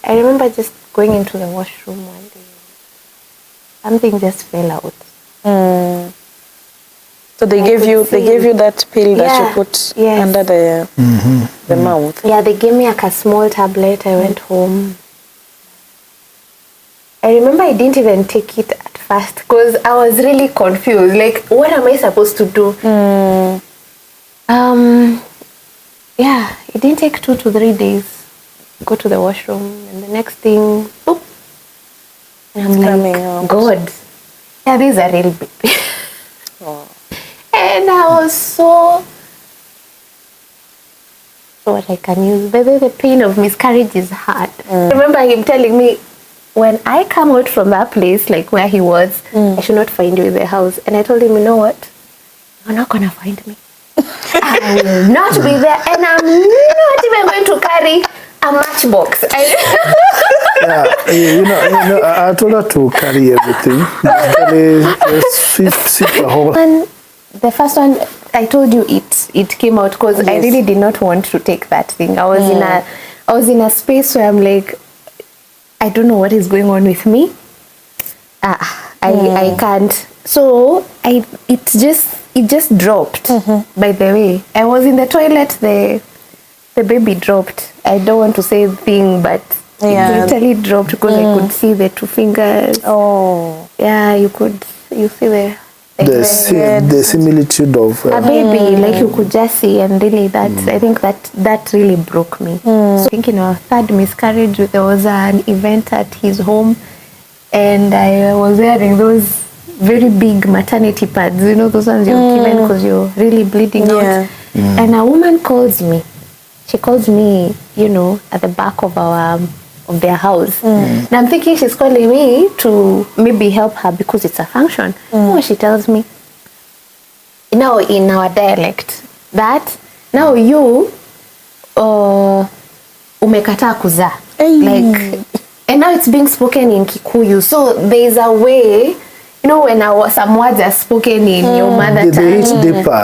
I remember just going into the washroom one day. Something just fell out. So they gave you that pill that you put under the mouth. Yeah, they gave me like a small tablet. I went home. I remember I didn't even take it at first because I was really confused. Like, what am I supposed to do? Yeah, it didn't take 2 to 3 days. Go to the washroom, and the next thing, boop. And I'm like, God, yeah, this is a real baby. And I was so what I can use. But the pain of miscarriage is hard. I remember him telling me, when I come out from that place, like where he was, I should not find you in the house. And I told him, you know what? You're not going to find me. I will not be there, and I'm not even going to carry a matchbox. Yeah, I told her to carry everything. And the first one, I told you it came out because I really did not want to take that thing. I was in a space where I'm like, I don't know what is going on with me. I can't. So it just dropped. By the way, I was in the toilet. The baby dropped. I don't want to say thing, but it literally dropped because I could see the 2 fingers. Oh, yeah, you see the similitude of a baby, like you could just see, and really I think that really broke me. So I think in our 3rd miscarriage, there was an event at his home, and I was wearing those very big maternity pads, those ones you're given because you're really bleeding out. And a woman calls me. She calls me, at the back of their house. And I'm thinking she's calling me to maybe help her because it's a function. She tells me, now in our dialect, that now you umekataa kuzaa. Like, and now it's being spoken in Kikuyu. So there's a way, when some words are spoken in your mother tongue,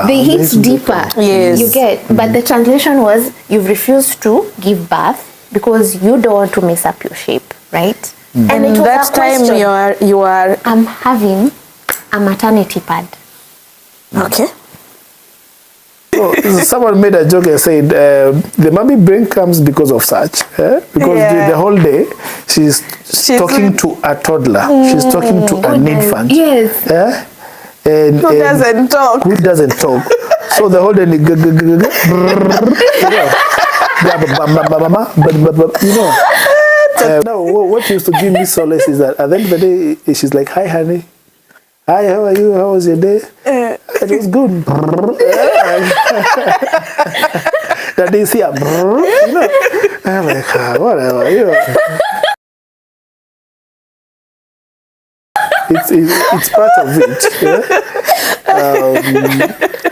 they hit deeper. Yes. You get. But the translation was, you've refused to give birth because you don't want to mess up your shape, right? And it was that time you are I'm having a maternity pad. Okay. So someone made a joke and said the mommy brain comes because of such, because the whole day she's talking to a toddler, she's talking to an infant. Yes. And who doesn't talk? Who doesn't talk? So the whole day, now what used to give me solace is that at the end of the day, she's like, "Hi, honey. Hi, how are you? How was your day?" It was good. That is here. I'm like, whatever. It's part of it.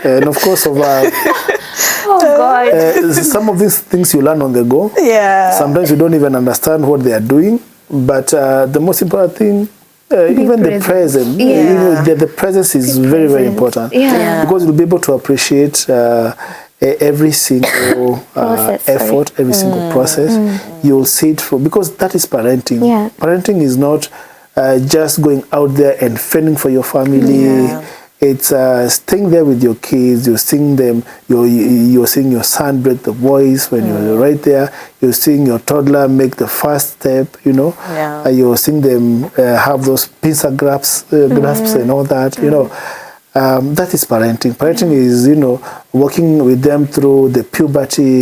And of course, some of these things you learn on the go. Yeah. Sometimes you don't even understand what they are doing. But the most important thing, even the present, the presence is very, very important. Because you'll be able to appreciate every single effort, every single process. You'll see it through, because that is parenting. Parenting is not just going out there and fending for your family. It's staying there with your kids. You're seeing them. You're seeing your son break the voice when you're right there. You're seeing your toddler make the first step. You're seeing them have those pincer grasps and all that. That is parenting. Parenting is working with them through the puberty,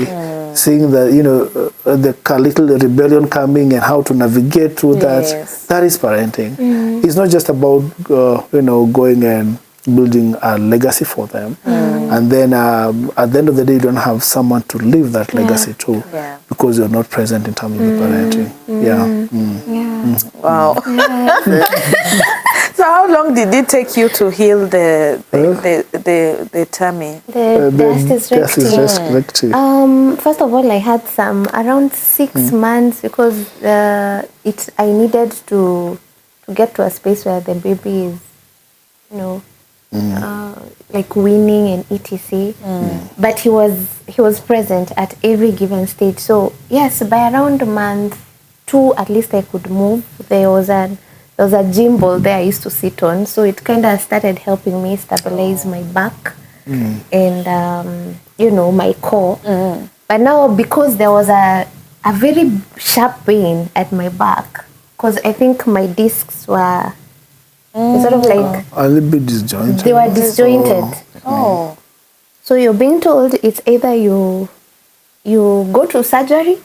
seeing the the little rebellion coming and how to navigate through that. That is parenting. It's not just about going and building a legacy for them, and then at the end of the day you don't have someone to leave that legacy to, because you're not present in terms of the parenting. Wow. So how long did it take you to heal the tummy? The hysterectomy. First of all, I had some around 6 months, because I needed to get to a space where the baby is, like weaning and etc. But he was present at every given stage. So yes, by around month 2, at least I could move. There was a gym ball there I used to sit on, so it kind of started helping me stabilize my back and you know, my core. But now, because there was a very sharp pain at my back, because I think my discs were sort of like a little bit disjointed. They were disjointed. So you're being told it's either you go to surgery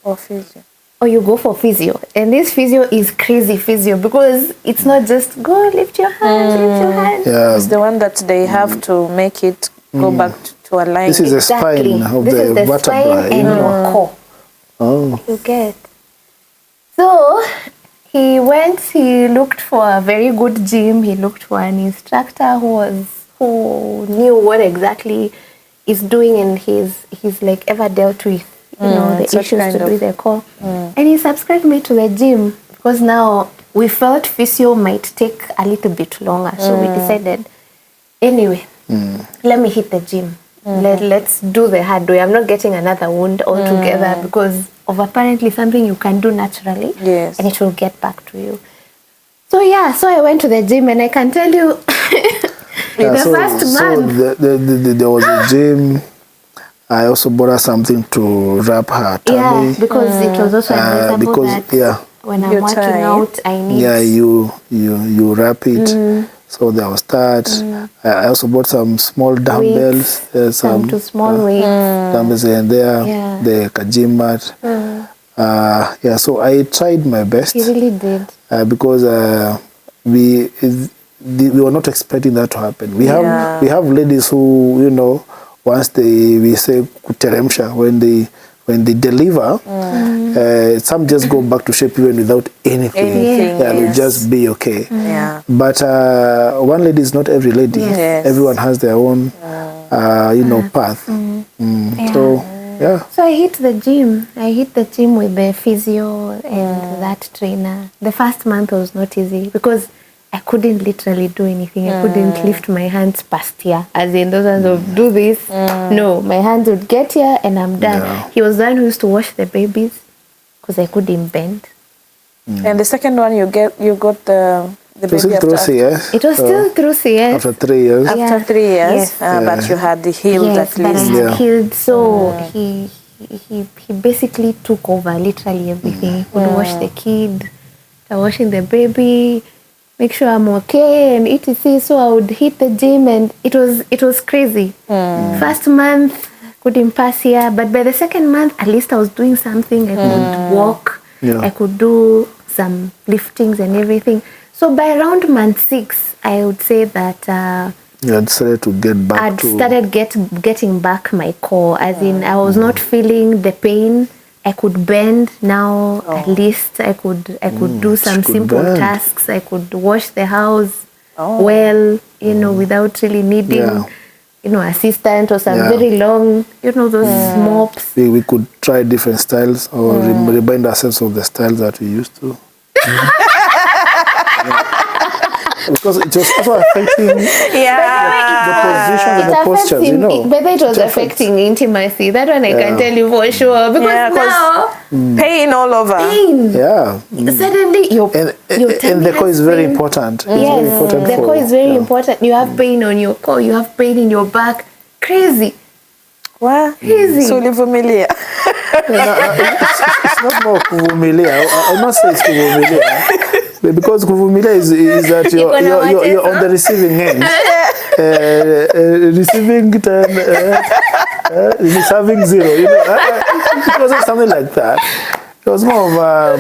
or physio, or you go for physio. And this physio is crazy physio, because it's not just go lift your hand, lift your hand. Yeah. It's the one that they have to make it go back to align. This is the spine of this the is the vertebrae. spine and your core. Oh. You get. So he went, he looked for a very good gym, he looked for an instructor who knew what exactly is doing, and he's like ever dealt with, you know, the issues to do the core. And he subscribed me to the gym, because now we felt physio might take a little bit longer. So we decided, anyway, let me hit the gym. Let's do the hard way. I'm not getting another wound altogether because of apparently something you can do naturally, and it will get back to you. So yeah, so I went to the gym, and I can tell you, first month. There was a gym. I also bought her something to wrap her tummy. Yeah, because it was also advisable that when I'm working out, I need... Yeah, you wrap it. So there was that. I also bought some small dumbbells. Some too small weights. Dumbbells and the gym mat. Yeah, so I tried my best. You really did. Because we were not expecting that to happen. We have ladies who, you know, once we say kuteremsha, when they deliver, some just go back to shape even without anything. Will just be okay. But one lady is not every lady. Everyone has their own, you know, path. So yeah. So I hit the gym. I hit the gym with the physio and that trainer. The first month was not easy because I couldn't literally do anything. I couldn't lift my hands past here, as in those ones of do this. No, my hands would get here and I'm done. Yeah. He was the one who used to wash the babies because I couldn't bend. And the second one, you got the baby after CS. It was still through CS. After 3 years. After 3 years, but you had healed at least. But I had healed, so he basically took over literally everything. He would wash the kid, washing the baby, make sure I'm okay and etc. So I would hit the gym and it was crazy. First month couldn't pass here, but by the second month at least I was doing something. I could walk, I could do some liftings and everything. So by around month 6, I would say that you had started to get back. I'd started getting back my core, as in I was not feeling the pain. I could bend now. At least I could do some simple tasks. I could wash the house well, you know, without really needing, you know, assistant or some very long, you know, those mops. We could try different styles or remind ourselves of the styles that we used to. Because it was also affecting the positions and the postures, you know. But it was affecting intimacy. That one I can tell you for sure. Because now... pain all over. Pain. Yeah. Suddenly and the core is very important. Yes, the core is very important. You have pain on your core. You have pain in your back. Crazy. What? Crazy. So familiar. It's not more kuvumilia. I'll not say it's kuvumilia. Because kuvumilia is that you're on the receiving end. Receiving 10, receiving 0. You know, it wasn't something like that. It was more of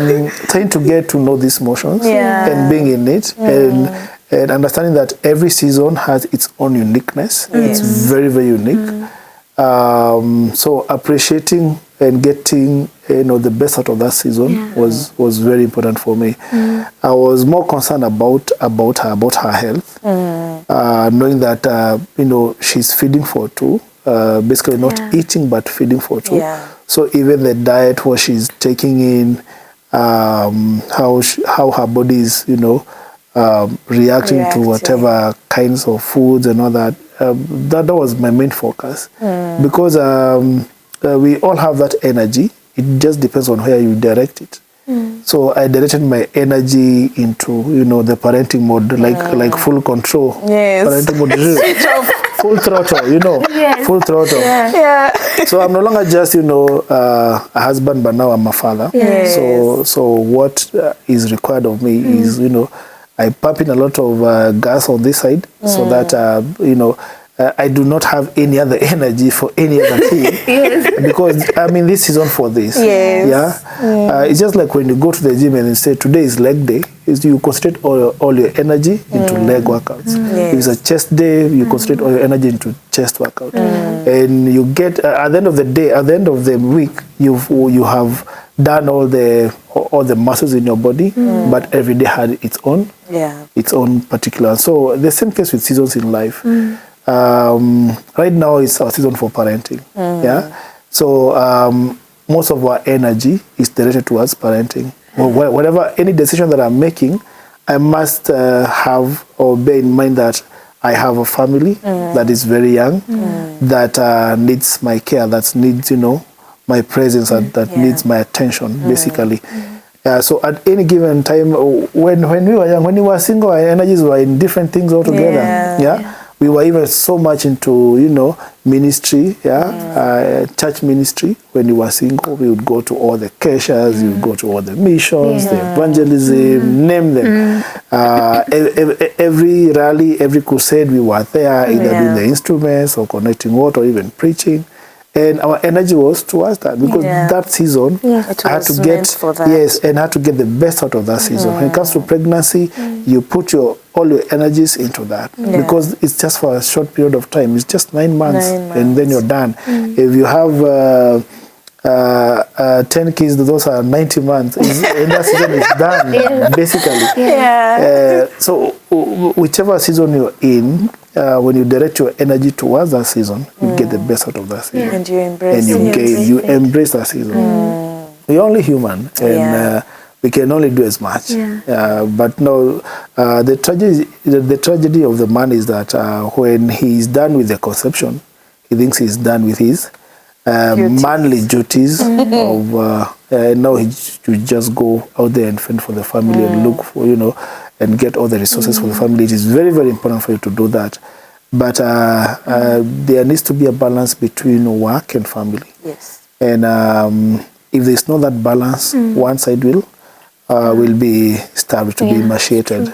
trying to get to know these motions and being in it and understanding that every season has its own uniqueness. It's very, very unique. So appreciating and getting, you know, the best out of that season was very important for me. I was more concerned about her health, knowing that you know, she's feeding for 2, basically not eating but feeding for 2. So even the diet, what she's taking in, how her body is, you know, reacting to whatever kinds of foods and all that. That was my main focus, because we all have that energy. It just depends on where you direct it. So I directed my energy into, the parenting mode, like full control. Yes. Parenting mode. Switch off. Full throttle, Yes. full throttle. Yeah. So I'm no longer just, a husband, but now I'm a father. Yes. So what is required of me is, I pump in a lot of gas on this side so that, I do not have any other energy for any other thing. Yes. Because I'm in this season for this. Yes. Yeah. It's just like when you go to the gym and you say today is leg day, is you concentrate all your energy into leg workouts. Yes. If it's a chest day, you concentrate all your energy into chest workout. And you get at the end of the day, at the end of the week, you have done all the muscles in your body, but every day had its own particular. So the same case with seasons in life. Right now is our season for parenting. Yeah. So most of our energy is directed towards parenting. Whatever any decision that I'm making, I must have or bear in mind that I have a family that is very young, that needs my care, that needs my presence, that needs my attention, basically. So at any given time, when we were young, when we were single, our energies were in different things altogether. Yeah. We were even so much into, ministry, church ministry. When we were single, we would go to all the keshas, we would go to all the missions, the evangelism, name them. Every rally, every crusade, we were there, either doing the instruments or connecting water or even preaching. And our energy was towards that because that season I had to get and I had to get the best out of that season. When it comes to pregnancy, you put all your energies into that because it's just for a short period of time. It's just 9 months, and then you're done. If you have 10 kids, those are 90 months, and that season is done basically. So whichever season you're in, when you direct your energy towards that season, you get the best out of that season. And you embrace you embrace that season. We're only human, and we can only do as much. But no, the tragedy of the man is that when he's done with the conception, he thinks he's done with his manly duties of now he should just go out there and fend for the family and look for and get all the resources for the family. It is very, very important for you to do that. But there needs to be a balance between work and family. Yes. And if there's not that balance, one side will be starved to be emaciated.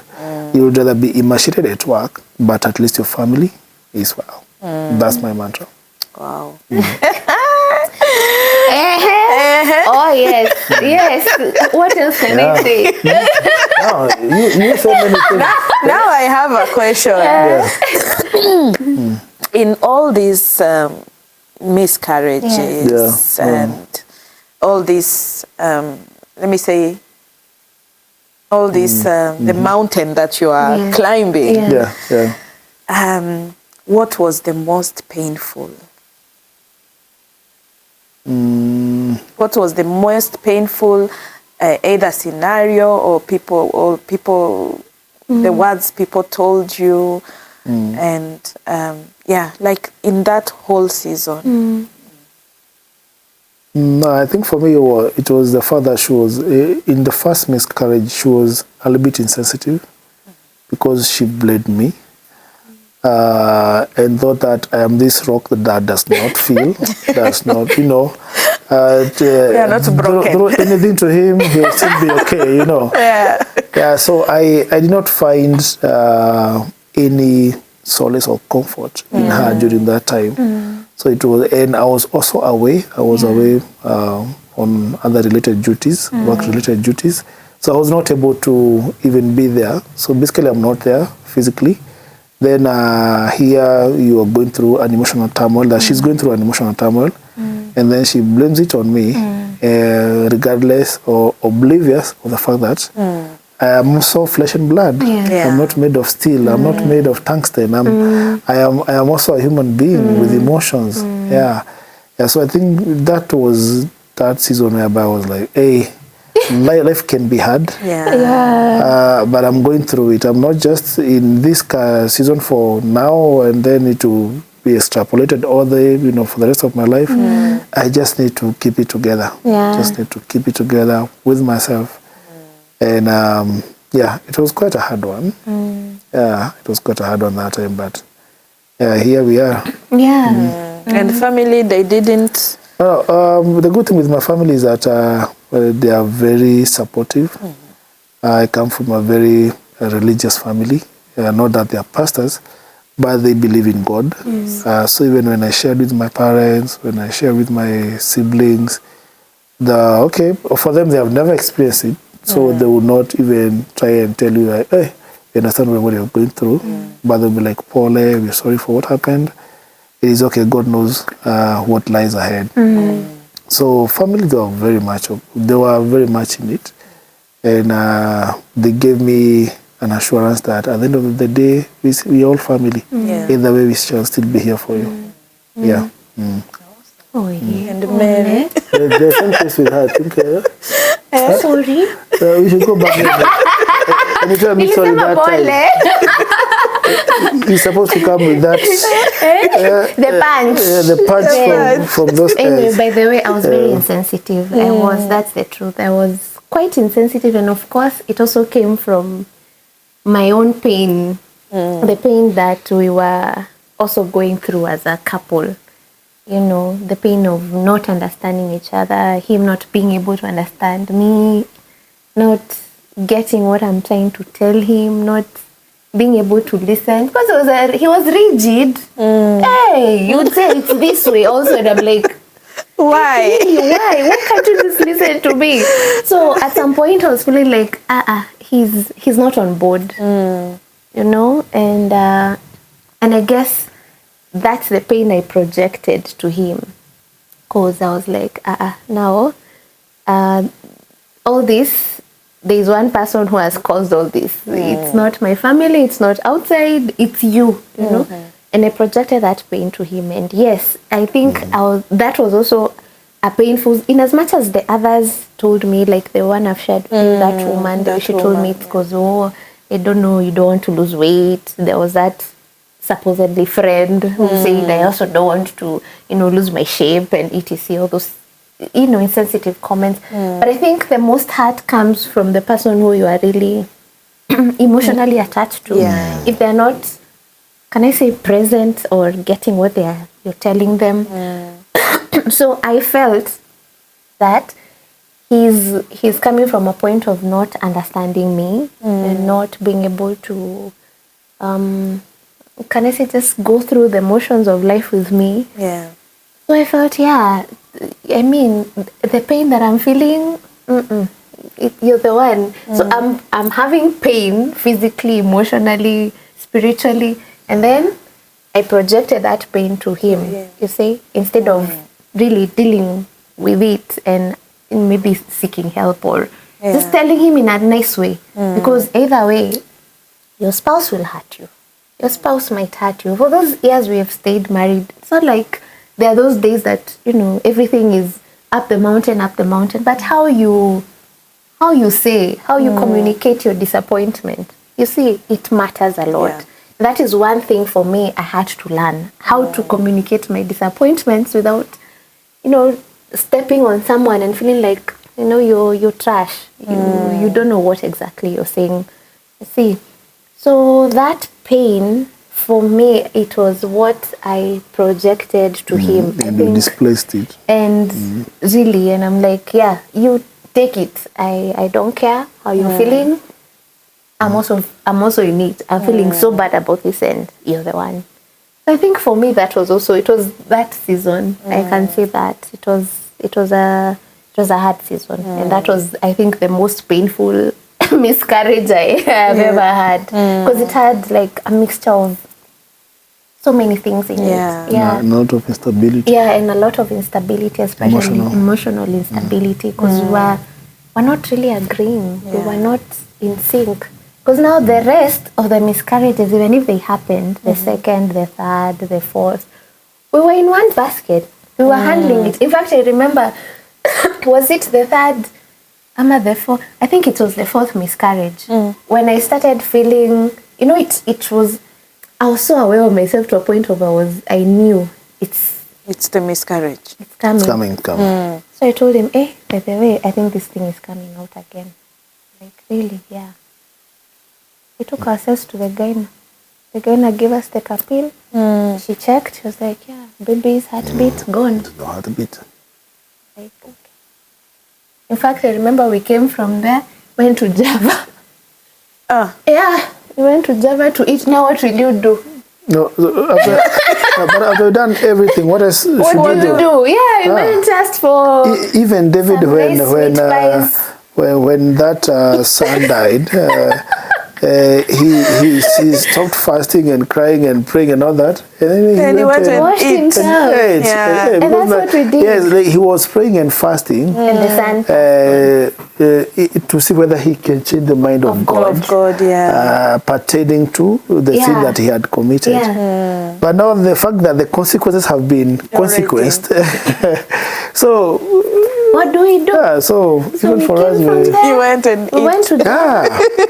You would rather be emaciated at work, but at least your family is well. That's my mantra. Wow. Oh yes, yes. What else can I say? No, you said many things. Now I have a question. In all these miscarriages and all these, let me say, all this, the mountain that you are climbing. What was the most painful? What was the most painful, either scenario or people, the words people told you, and like in that whole season? No, I think for me it was the fact that she was in the first miscarriage. She was a little bit insensitive because she blamed me. And thought that I am this rock that does not feel, does not, not broken. Throw anything to him, he'll still be okay, So I did not find any solace or comfort in her during that time. So it was, and I was also away. I was away on other related duties, work-related duties. So I was not able to even be there. So basically, I'm not there physically. Then here you are going through an emotional turmoil, that she's going through an emotional turmoil, and then she blames it on me, regardless or oblivious of the fact that I am also flesh and blood. I'm not made of steel. I'm not made of tungsten. I am also a human being with emotions. So I think that was that season whereby I was like, hey, life can be hard, but I'm going through it. I'm not just in this season for now and then to be extrapolated all the, for the rest of my life. I just need to keep it together. Just need to keep it together with myself. And it was quite a hard one. Yeah, it was quite a hard one that time, but here we are. And family, they didn't... The good thing with my family is that they are very supportive. I come from a very religious family. Not that they are pastors, but they believe in God. So even when I shared with my parents, when I shared with my siblings, for them, they have never experienced it. So they will not even try and tell you, like, hey, you understand what you're going through. But they'll be like, Paul, we're sorry for what happened. It is okay. God knows what lies ahead. So family, they were very much in it. And they gave me an assurance that at the end of the day, we all family. Either way, we shall still be here for you. Oh, yeah. And Mary. There's some place with her, I think. Sorry. We should go back. Anytime you sorry that time. You're supposed to come with that. The punch. The punch from those guys. Anyway, by the way, I was very insensitive. That's the truth. I was quite insensitive, and of course, it also came from my own pain. The pain that we were also going through as a couple. The pain of not understanding each other, him not being able to understand me, not getting what I'm trying to tell him, not being able to listen. Because he was rigid. Hey, you would say it's this way also, and I'm like, why? Why? Why can't you just listen to me? So at some point I was feeling like, he's not on board. And I guess that's the pain I projected to him, because I was like, now, all this, there's one person who has caused all this. It's not my family, it's not outside, it's you, know. And I projected that pain to him. And yes, I think that was also a painful, in as much as the others told me, like the one I've shared with that woman, she told me it's because, I don't know, you don't want to lose weight. There was that supposedly friend who said, I also don't want to, lose my shape and etc. All those, insensitive comments. But I think the most hurt comes from the person who you are really emotionally attached to. If they're not, can I say, present or getting what you're telling them. So I felt that he's coming from a point of not understanding me and not being able to can I say, just go through the motions of life with me. So I felt, I mean, the pain that I'm feeling, you're the one. So I'm having pain physically, emotionally, spiritually, and then I projected that pain to him, you see, instead of really dealing with it and maybe seeking help or just telling him in a nice way. Because either way, your spouse will hurt you. Your spouse might hurt you. For those years we have stayed married, it's not like there are those days that, everything is up the mountain, but how you communicate your disappointment, you see, it matters a lot. That is one thing for me I had to learn, how to communicate my disappointments without, stepping on someone and feeling like, you're trash. You don't know what exactly you're saying. You see, so that pain, for me, it was what I projected to him. And you displaced it. And really, and I'm like, you take it. I don't care how you're feeling. I'm also in it. I'm feeling so bad about this, and you're the one. I think for me it was that season. I can say that it was a hard season, and that was, I think, the most painful miscarriage I have ever had, because it had like a mixture of so many things in it. A lot of instability. And a lot of instability, especially emotional instability, because we're not really agreeing. We were not in sync. Because now the rest of the miscarriages, even if they happened, the second, the third, the fourth, we were in one basket. We were handling it. In fact, I remember, was it the third? The fourth? I think it was the fourth miscarriage. When I started feeling, it was I was so aware of myself to a point of I knew it's the miscarriage. It's coming. It's coming. So I told him, by the way, I think this thing is coming out again. Like, really? Yeah. We took ourselves to the gyna. The gyna gave us the capil. She checked. She was like, yeah, baby's heartbeat gone. No heartbeat. Like, okay. In fact, I remember we came from there, went to Java. Yeah, we went to Java to eat. Now what will you do? No, but I've done everything. What else should What you do? Yeah, we went just for even David when that son died, he stopped fasting and crying and praying and all that, and then he went and washed himself. And that's what we did. Yes, like he was praying and fasting, and the son to see whether he can change the mind of God. Of God, pertaining to the sin that he had committed. Yeah. But now the fact that the consequences have been consequenced. So what do we do? Yeah, so even we for us, you went and went to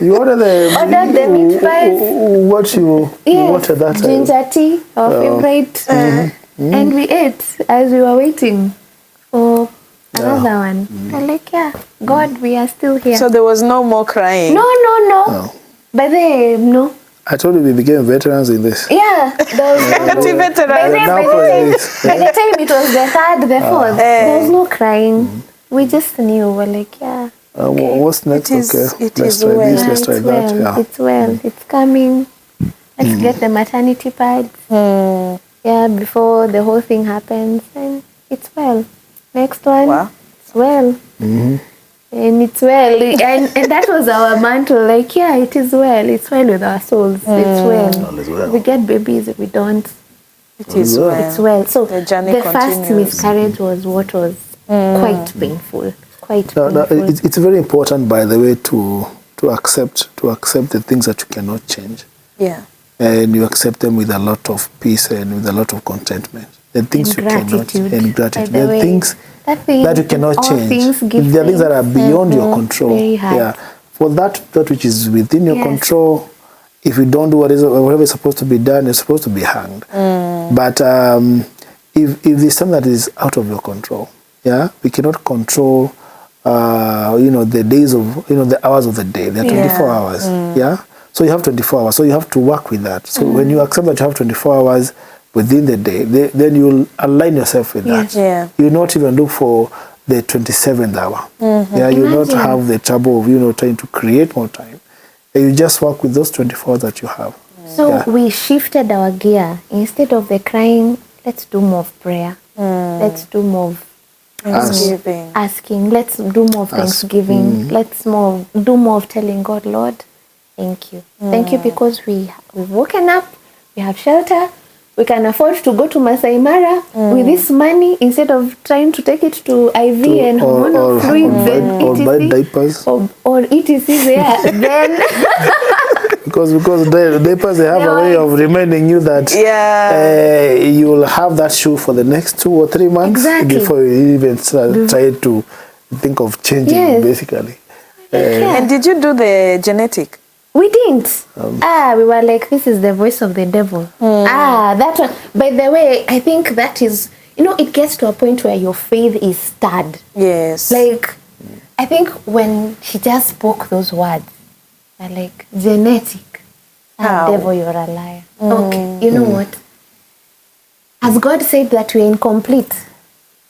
you ordered the meat pies. What you wanted that time. Ginger tea, our favorite, and we ate as we were waiting for another one. I'm like, God, we are still here. So there was no more crying. No. But then, no. I told you we became veterans in this. Yeah, there was By the time it was the third, the fourth, there was no crying. We just knew. We're like, okay. What's next? Let's try this. Let's try that. Yeah. It's well. It's coming. Let's get the maternity pads. Yeah, before the whole thing happens, and it's well. Next one. Wow. It's well. And it's well, and that was our mantle. Like, it is well. It's well with our souls. It's well. All is well. We get babies. We don't. It is well. It's well. So the journey the continues. first miscarriage was what was quite painful. It's very important, by the way, to accept the things that you cannot change. Yeah. And you accept them with a lot of peace and with a lot of contentment. The things you cannot and gratitude. The things that you cannot change. There are things that are beyond your control. Yeah. For that which is within your control, if you don't do whatever is supposed to be done, you're supposed to be hanged. But if there's something that is out of your control, we cannot control the days of the hours of the day. There are 24 hours. So you have 24 hours. So you have to work with that. So when you accept that you have 24 hours within the day, then you'll align yourself with that. Yeah. You'll not even look for the 27th hour. You'll not have the trouble of trying to create more time. You just work with those 24 hours that you have. So we shifted our gear. Instead of the crying, let's do more of prayer. Let's do more of asking. Let's do more of thanksgiving. Let's do more of telling God, Lord, thank you. Thank you because we've woken up, we have shelter, we can afford to go to Masai Mara with this money instead of trying to take it to IV and hormonal fluids and buy diapers. Or ETC there. Then because the diapers, they have a way of reminding you that you'll have that shoe for the next 2 or 3 months before you even try to think of changing, basically. And did you do the genetic? We didn't. We were like, this is the voice of the devil. That one. By the way, I think that is, it gets to a point where your faith is stirred. Yes. Like, I think when she just spoke those words, I'm like, genetic. Devil, you're a liar. Okay, you know what? Has God said that we're incomplete?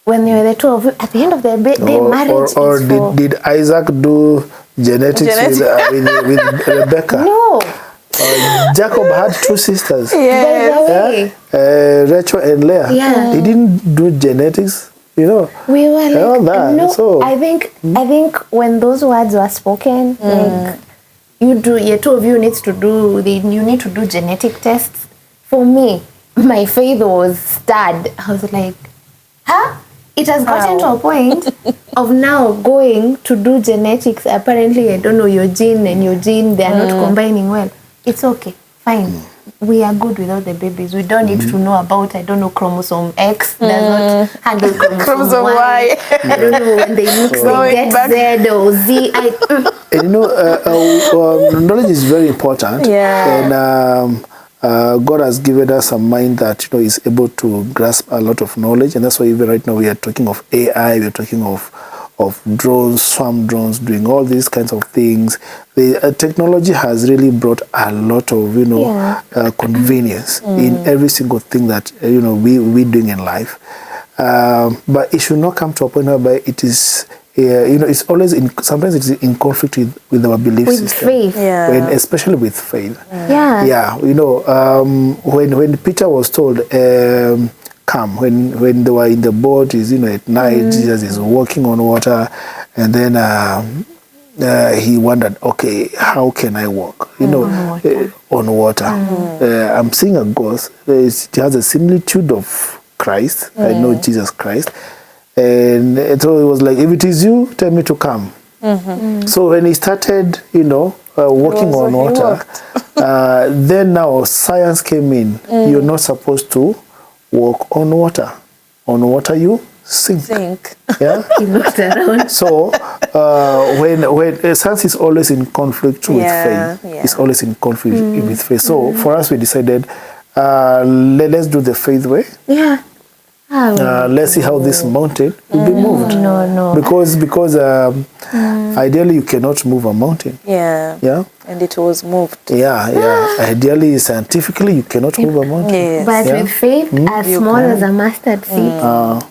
When they were the two of you, at the end of the day, marriage or is for... did Isaac do genetics with Rebecca? No. Jacob had 2 sisters. Yes. Rachel and Leah. Yeah. He didn't do genetics. We were like, no. So I think when those words were spoken, like you two of you need to do genetic tests. For me, my faith was stirred. I was like, huh? It has gotten to a point of now going to do genetics. Apparently, I don't know, your gene and your gene, they are not combining well. It's okay, fine. We are good without the babies. We don't need to know about, I don't know, chromosome X does not handle chromosome Y. I don't know, when they mix, they get Z or Z. And knowledge is very important. Yeah. And God has given us a mind that, is able to grasp a lot of knowledge, and that's why even right now we are talking of AI, we are talking of drones, swarm drones, doing all these kinds of things. The technology has really brought a lot of, convenience in every single thing that, we're doing in life. But it should not come to a point whereby it is, it's always sometimes it's in conflict with our belief system. Faith. Yeah. Especially with faith. Yeah. Yeah. When Peter was told, come, when they were in the boat, is at night, Jesus is walking on water, and then he wondered, okay, how can I walk? On water. I'm seeing a ghost. It has a similitude of Christ. I know Jesus Christ. And so it was like, if it is you, tell me to come. So when he started, walking on water, then now science came in. You're not supposed to walk on water. On water you sink. Yeah. He looked around. So when science is always in conflict with faith, it's always in conflict with faith. So for us, we decided, let's do the faith way. Yeah. Let's see how this mountain will be moved. No. Because ideally you cannot move a mountain. Yeah. And it was moved. Yeah. Ideally, scientifically, you cannot move a mountain. Yes. But with faith, as small as a mustard seed,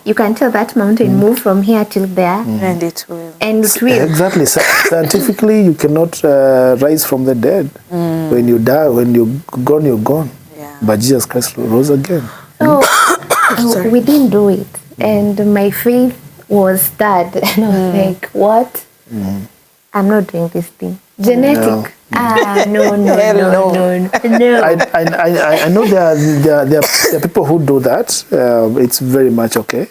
you can tell that mountain move from here till there. And it will. And it will. Exactly. Scientifically, you cannot rise from the dead. When you die, when you're gone, you're gone. Yeah. But Jesus Christ rose again. So we didn't do it. And my faith was that. And I was like, what? I'm not doing this thing. Genetic. No. I know there are people who do that. It's very much okay.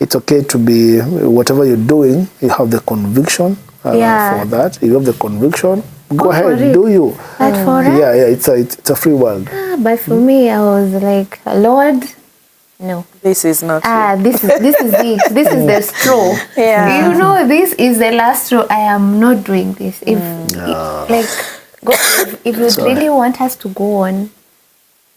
It's okay to be, whatever you're doing, you have the conviction for that. You have the conviction, go ahead, do you. But for us, it's a free world. But for me, I was like, Lord, no. This is not this is it. This is the straw. Yeah. This is the last straw. I am not doing this. If God, if you really want us to go on,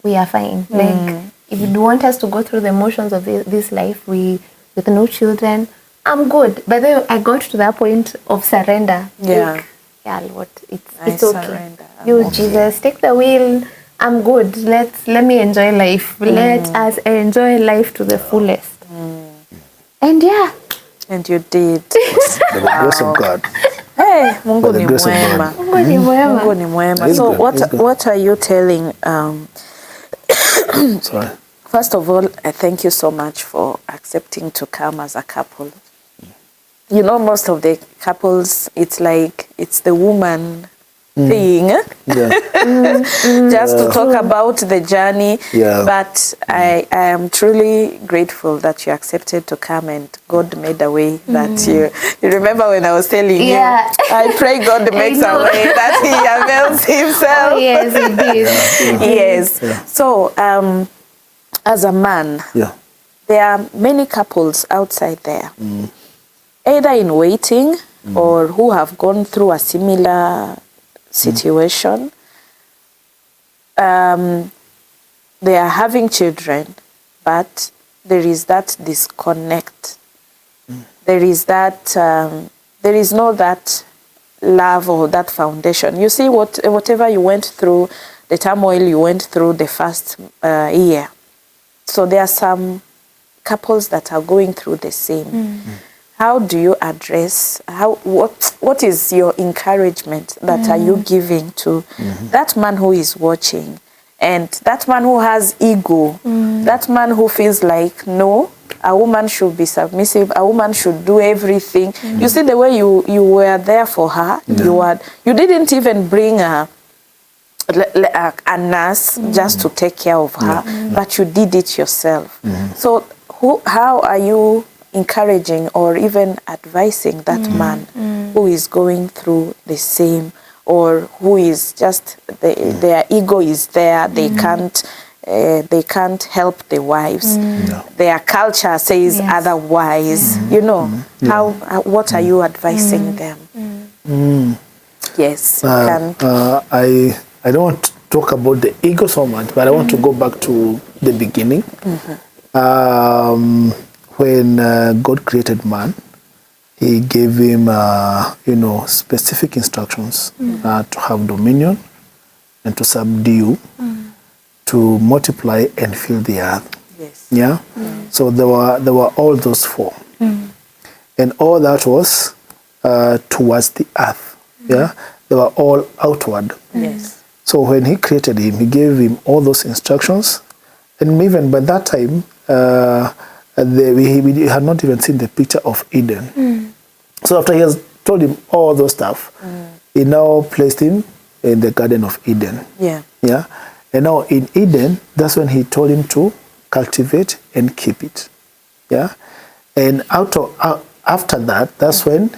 we are fine. Like, if you want us to go through the motions of this life, with no children, I'm good. But then I got to that point of surrender. Yeah. Like, Lord, it's okay. Surrender. Jesus, take the wheel. I'm good. Let me enjoy life. Let us enjoy life to the fullest. And And you did. By the grace of God. Hey, Mungu ni mwema. Mungu ni mwema. So what are you telling? Sorry. First of all, I thank you so much for accepting to come as a couple. Most of the couples, it's like it's the woman thing, just to talk about the journey. But I am truly grateful that you accepted to come, and God made a way that you remember when I was telling you, I pray God makes a way that he avails himself. Oh, yes, he did. Yes. Yeah. So as a man, there are many couples outside there, either in waiting or who have gone through a similar situation. They are having children, but there is that disconnect. There is that there is no that love or that foundation. You see, whatever you went through, the turmoil you went through the first year. So there are some couples that are going through the same. How do you address, what is your encouragement that are you giving to that man who is watching, and that man who has ego, that man who feels like, no, a woman should be submissive, a woman should do everything. You see the way you were there for her, you didn't even bring a nurse just to take care of her, but you did it yourself. So how are you encouraging or even advising that man who is going through the same, or who is just their ego is there, they can't help the wives, their culture says otherwise, what are you advising them? Yes, I don't want talk about the ego so much, but I want to go back to the beginning. When God created man, he gave him, specific instructions to have dominion and to subdue, to multiply and fill the earth. Yes. Yeah. So there were all those four, and all that was towards the earth. Yeah. They were all outward. Yes. So when he created him, he gave him all those instructions, and even by that time, we had not even seen the picture of Eden. So after he has told him all those stuff, he now placed him in the Garden of Eden. Yeah. Yeah. And now in Eden, that's when he told him to cultivate and keep it. Yeah. And after that, that's when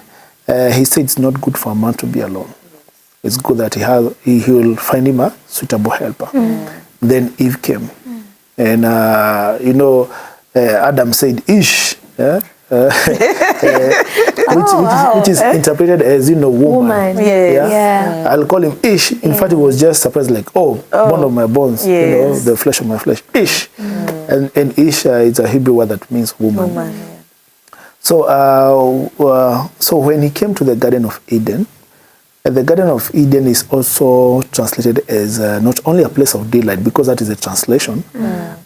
he said it's not good for a man to be alone. It's good that he will find him a suitable helper. Then Eve came. And, Adam said, Ish. Yeah? Which is interpreted as, woman. Yes. Yeah. I'll call him Ish. In fact, he was just surprised, like, bone of my bones, Yes. the flesh of my flesh. Ish. And Ish is a Hebrew word that means woman. Yeah. So when he came to the Garden of Eden, the Garden of Eden is also translated as not only a place of delight, because that is a translation,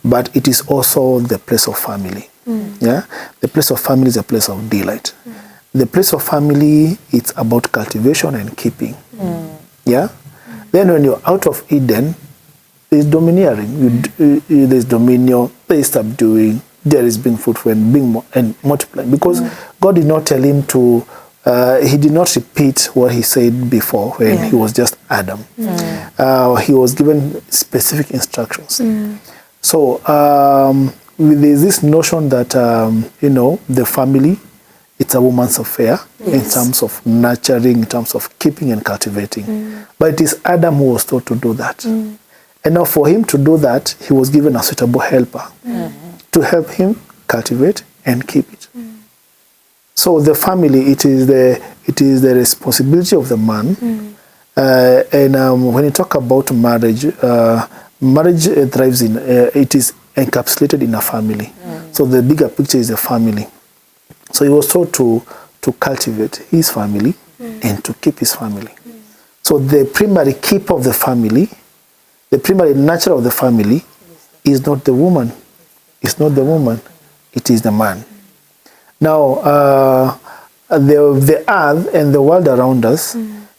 but it is also the place of family. Yeah, the place of family is a place of delight. The place of family, it's about cultivation and keeping. Yeah. Then when you're out of Eden, there's domineering. There's dominion. There is subduing. There is being fruitful and being and multiplying. Because God did not tell him to. He did not repeat what he said before when he was just Adam. He was given specific instructions. So there's this notion that, the family, it's a woman's affair in terms of nurturing, in terms of keeping and cultivating. But it is Adam who was taught to do that. And now for him to do that, he was given a suitable helper to help him cultivate and keep it. So the family, it is the responsibility of the man. And when you talk about marriage, marriage thrives in, it is encapsulated in a family. So the bigger picture is the family. So he was told to cultivate his family and to keep his family. So the primary keeper of the family, the primary nurturer of the family is not the woman. It's not the woman. It is the man. Now, the earth and the world around us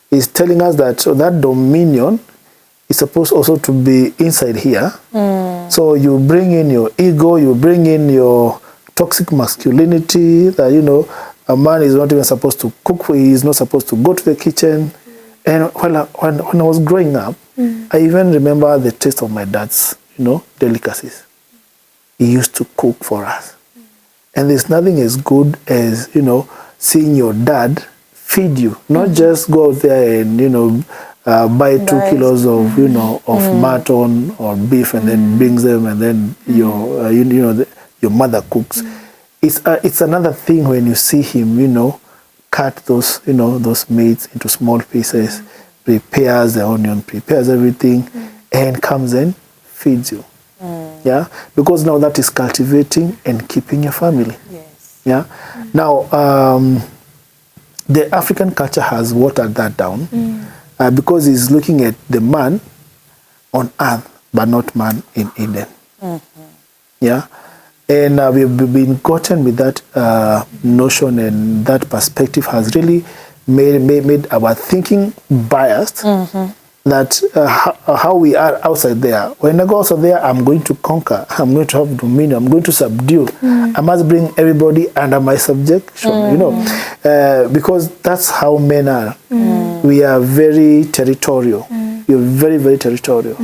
is telling us that that dominion is supposed also to be inside here. So you bring in your ego, you bring in your toxic masculinity, that, a man is not even supposed to cook, he is not supposed to go to the kitchen. And when I was growing up, I even remember the taste of my dad's, delicacies. He used to cook for us. And there's nothing as good as, seeing your dad feed you. Not just go out there and, buy 2 kilos of, of mutton or beef and then brings them, and then your mother cooks. It's another thing when you see him, cut those, those meats into small pieces, prepares the onion, prepares everything, and comes and feeds you. Yeah, because now that is cultivating and keeping your family. Yes. Yeah. Now, the African culture has watered that down because it's looking at the man on earth, but not man in Eden. Yeah. And we've been gotten with that notion, and that perspective has really made our thinking biased. That how we are outside there. When I go outside there, I'm going to conquer. I'm going to have dominion. I'm going to subdue. I must bring everybody under my subjection, because that's how men are. We are very territorial. We're very, very territorial.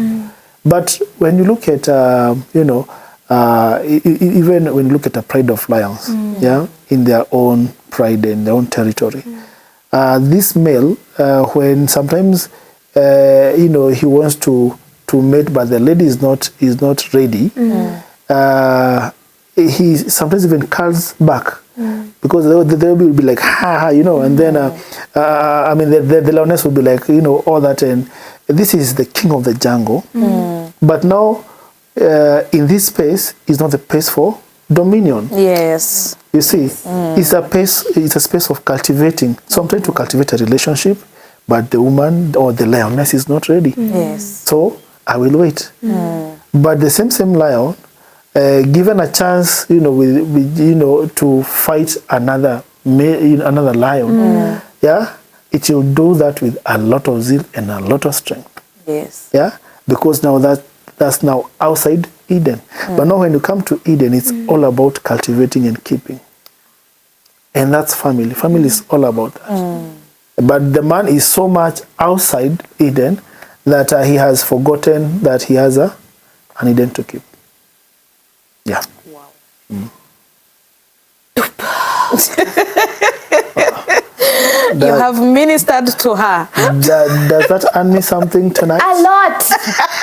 But when you look at, even when you look at the pride of lions, in their own pride and their own territory, this male, when sometimes he wants to mate, but the lady is not ready. He sometimes even curls back because they will be like, ha, ha, you know, and then, I mean, the lioness will be like, you know, all that, and this is the king of the jungle. But now, in this space, is not the place for dominion. Yes. You see, it's a space of cultivating. So I'm trying to cultivate a relationship, but the woman or the lioness is not ready. Yes. So I will wait. But the same lion, given a chance, you know, with you know, to fight another lion, yeah, it will do that with a lot of zeal and a lot of strength. Yes. Yeah, because now that's now outside Eden. But now when you come to Eden, it's all about cultivating and keeping. And that's family. Family is all about that. But the man is so much outside Eden that he has forgotten that he has an Eden to keep. Yeah. Wow. You have ministered to her. Does that earn me something tonight? A lot.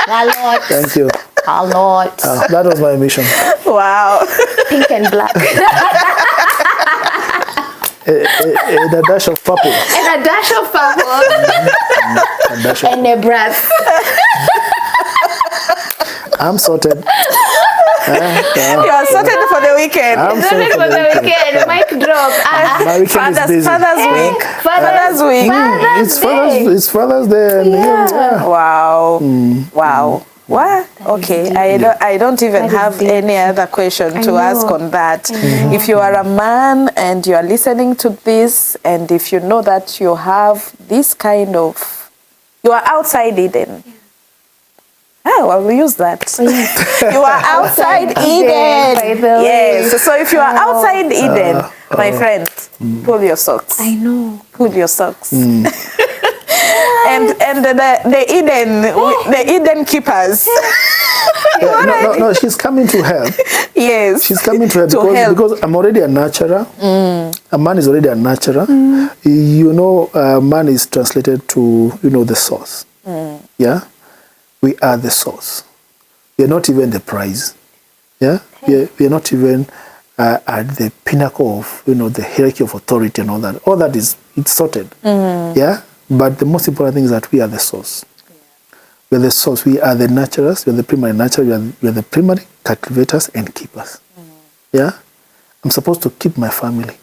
A lot. Thank you. A lot. That was my mission. Wow. Pink and black. And a dash of purple. And a dash of purple. A dash of and a breath. I'm sorted. You are sorted for the weekend. I'm Sorted for the weekend. Mic drop. My weekend is busy. Father's week. Father's week. It's Father's Day. And yeah. Wow. Wow. What? Okay, I don't even have any other question to ask on that. If you are a man and you are listening to this, and if you know that you have this kind of, you are outside Eden. Oh, I will use that. You are outside Eden. Yes. So if you are outside Eden, my friend, pull your socks. I know. Pull your socks. And the Eden keepers. No, she's coming to help. Yes. She's coming to help because I'm already a nurturer. A man is already a nurturer. You know, man is translated to, you know, the source. Yeah? We are the source. We are not even the prize. Yeah? We are not even at the pinnacle of, you know, the hierarchy of authority and all that. All that it's sorted. Yeah? But the most important thing is that we are the source. We are the source. We are the nurturers. We are the primary nurturers. We are the primary cultivators and keepers. Yeah? I'm supposed to keep my family.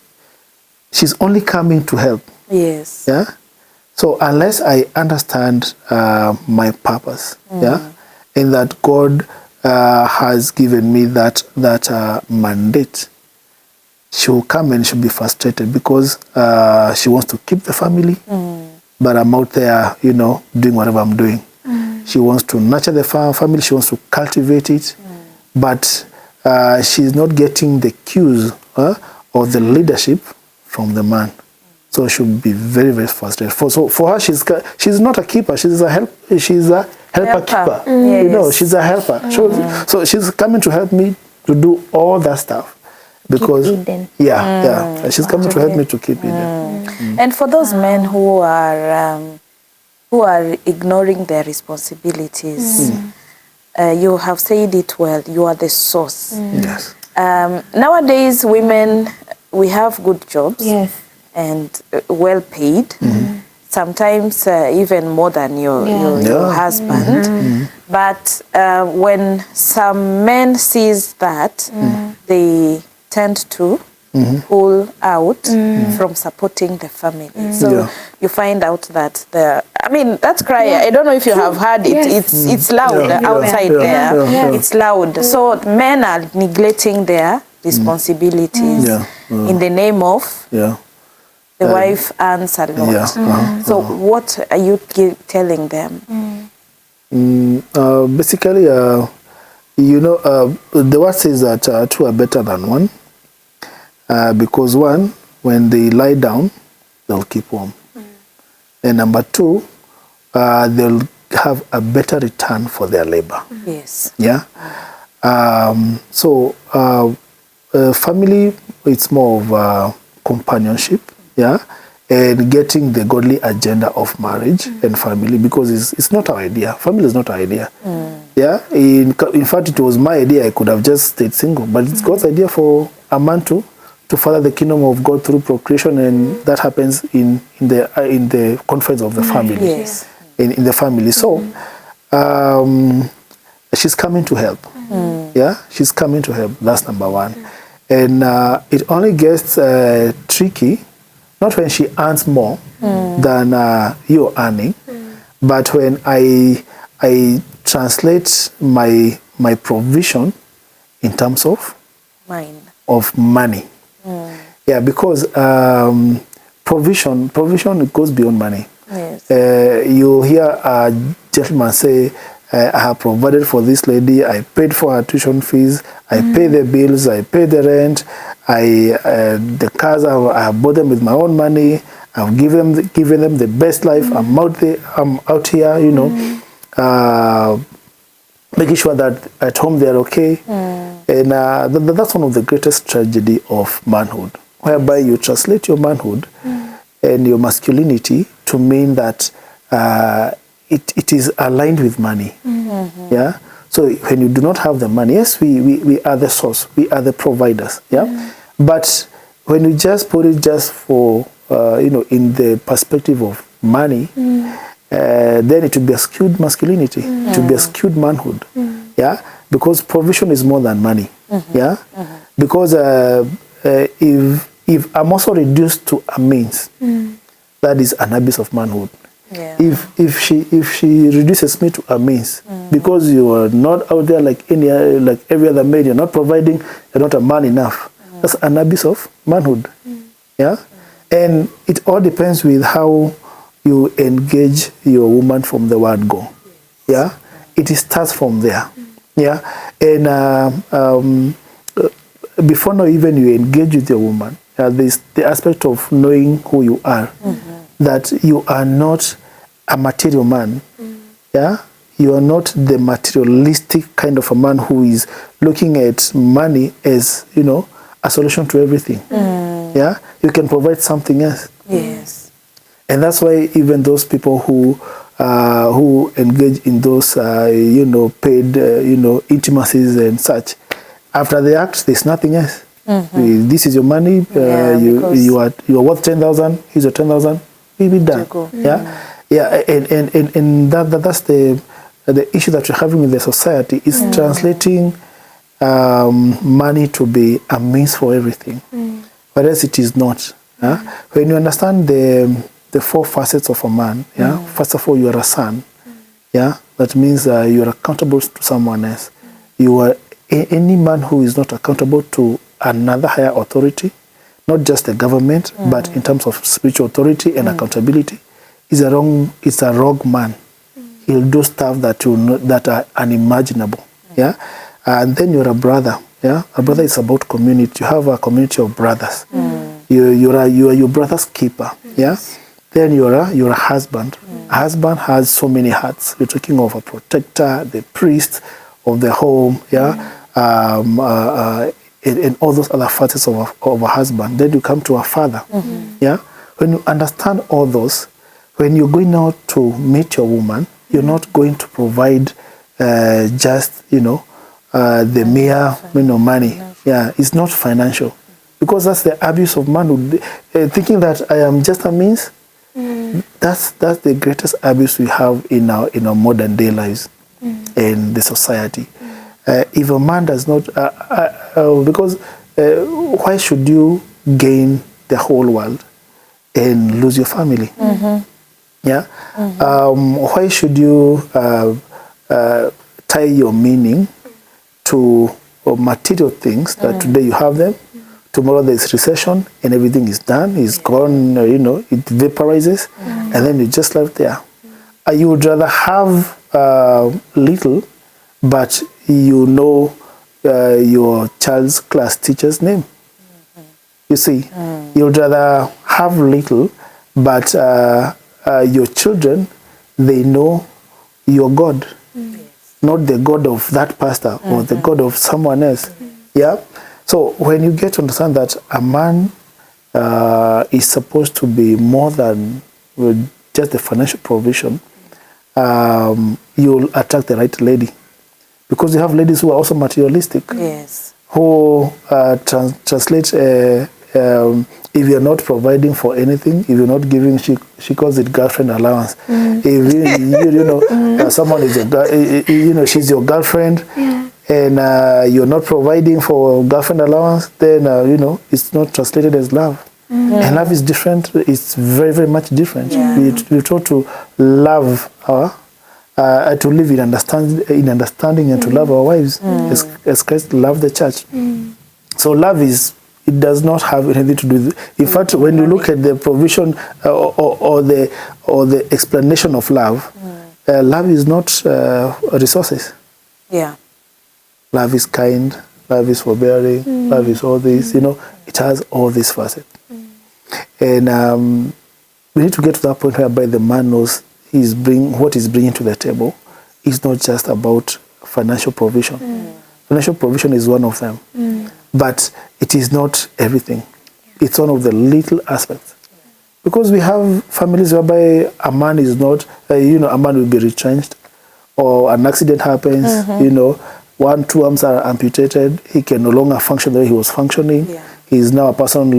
She's only coming to help. Yes. Yeah? So unless I understand my purpose, yeah, and that God has given me that mandate, she will come and she'll be frustrated because she wants to keep the family, but I'm out there, you know, doing whatever I'm doing. She wants to nurture the family, she wants to cultivate it, but she's not getting the cues or the leadership from the man. So she'll be very, very frustrated. For her, she's not a keeper. She's a helper keeper. Yes. You know, she's a helper. So she's coming to help me to do all that stuff. Because keep Eden. Yeah, she's coming to help me to keep Eden. And for those men who are ignoring their responsibilities, you have said it well. You are the source. Yes. Nowadays, women, we have good jobs. Yes. And well paid, sometimes even more than your husband. But when some men sees that, they tend to pull out from supporting the family. So you find out that that cry, I don't know if you have heard it, it's loud outside there. It's loud. So men are neglecting their responsibilities in the name of the wife earns a lot. So what are you telling them? Basically, you know, the word says that two are better than one. Because one, when they lie down, they'll keep warm. And number two, they'll have a better return for their labor. Yes. Yeah. So family, it's more of companionship. Yeah, and getting the godly agenda of marriage and family, because it's not our idea. Family is not our idea. Yeah, in fact, it was my idea. I could have just stayed single, but it's God's idea for a man to to further the kingdom of God through procreation, and that happens in the conference of the family. Yes. In the family. So she's coming to help. Yeah, she's coming to help. That's number one. And it only gets tricky, not when she earns more than you're earning, but when I translate my provision in terms of money. Yeah, because provision it goes beyond money. Yes. You'll hear a gentleman say, I have provided for this lady, I paid for her tuition fees, I pay the bills, I pay the rent, the cars, I have bought them with my own money, I've given them the best life, I'm out here, you know, making sure that at home they're okay. And that's one of the greatest tragedy of manhood, whereby you translate your manhood and your masculinity to mean that it is aligned with money. Yeah. So when you do not have the money, yes, we are the source, we are the providers. Yeah. But when you just put it just for you know, in the perspective of money, then it will be a skewed masculinity. It will be a skewed manhood. Yeah. Because provision is more than money. Yeah. Because if I'm also reduced to a means, that is an abyss of manhood. Yeah. If she reduces me to a means, because you are not out there like every other man, you're not providing, you're not a man enough. That's an abyss of manhood. Yeah. And it all depends with how you engage your woman from the word go. Yeah. It starts from there. Yeah. And before now even you engage with your woman, there's the aspect of knowing who you are. That you are not a material man. Yeah, you are not the materialistic kind of a man who is looking at money as, you know, a solution to everything. Yeah, you can provide something else. Yes. And that's why even those people who engage in those you know, paid you know, intimacies and such, after the act there's nothing else. This is your money. You are worth 10,000. Here's your 10,000. We be done. Yeah, and that's the issue that we're having with the society is translating money to be a means for everything, whereas it is not. When you understand the four facets of a man, first of all, you are a son. Yeah, that means you are accountable to someone else. You are any man who is not accountable to another higher authority, not just the government, but in terms of spiritual authority and accountability, is a wrong man. He'll do stuff that are unimaginable. Yeah, and then you're a brother. Yeah, a brother is about community. You have a community of brothers. You are your brother's keeper. Yeah, then you're a husband. A husband has so many hats. You're talking of a protector, the priest of the home. Yeah. And all those other facets of a husband. Then you come to a father. Yeah. When you understand all those, when you're going out to meet your woman, you're not going to provide just, you know, the mere, you know, money. Yeah, it's not financial, because that's the abuse of manhood. Thinking that I am just a means. That's the greatest abuse we have in our modern day lives in the society. If a man does not, because why should you gain the whole world and lose your family? Yeah. Why should you tie your meaning to material things that today you have them, tomorrow there's recession and everything is done, is gone, you know, it vaporizes, and then you just left there. You would rather have little, but you know your child's class teacher's name. You see, you'd rather have little, but your children, they know your God, not the God of that pastor or the God of someone else. Yeah. So when you get to understand that a man is supposed to be more than just the financial provision, you'll attract the right lady. Because you have ladies who are also materialistic, who translate if you're not providing for anything, if you're not giving, she calls it girlfriend allowance. If you know someone is she's your girlfriend, and you're not providing for girlfriend allowance, then it's not translated as love. And love is different. It's very, very much different. We're taught to love to live in understanding and to love our wives as Christ loved the church. So love it does not have anything to do with. In fact, when you look at the provision or the explanation of love, love is not resources. Yeah. Love is kind. Love is forbearing. Love is all this. It has all these facets. And we need to get to that point whereby the man knows what he's bringing to the table is not just about financial provision. Financial provision is one of them, but it is not everything. It's one of the little aspects. Because we have families whereby a man is not, a man will be retrenched, or an accident happens, 1-2 arms are amputated, he can no longer function the way he was functioning. He is now a person,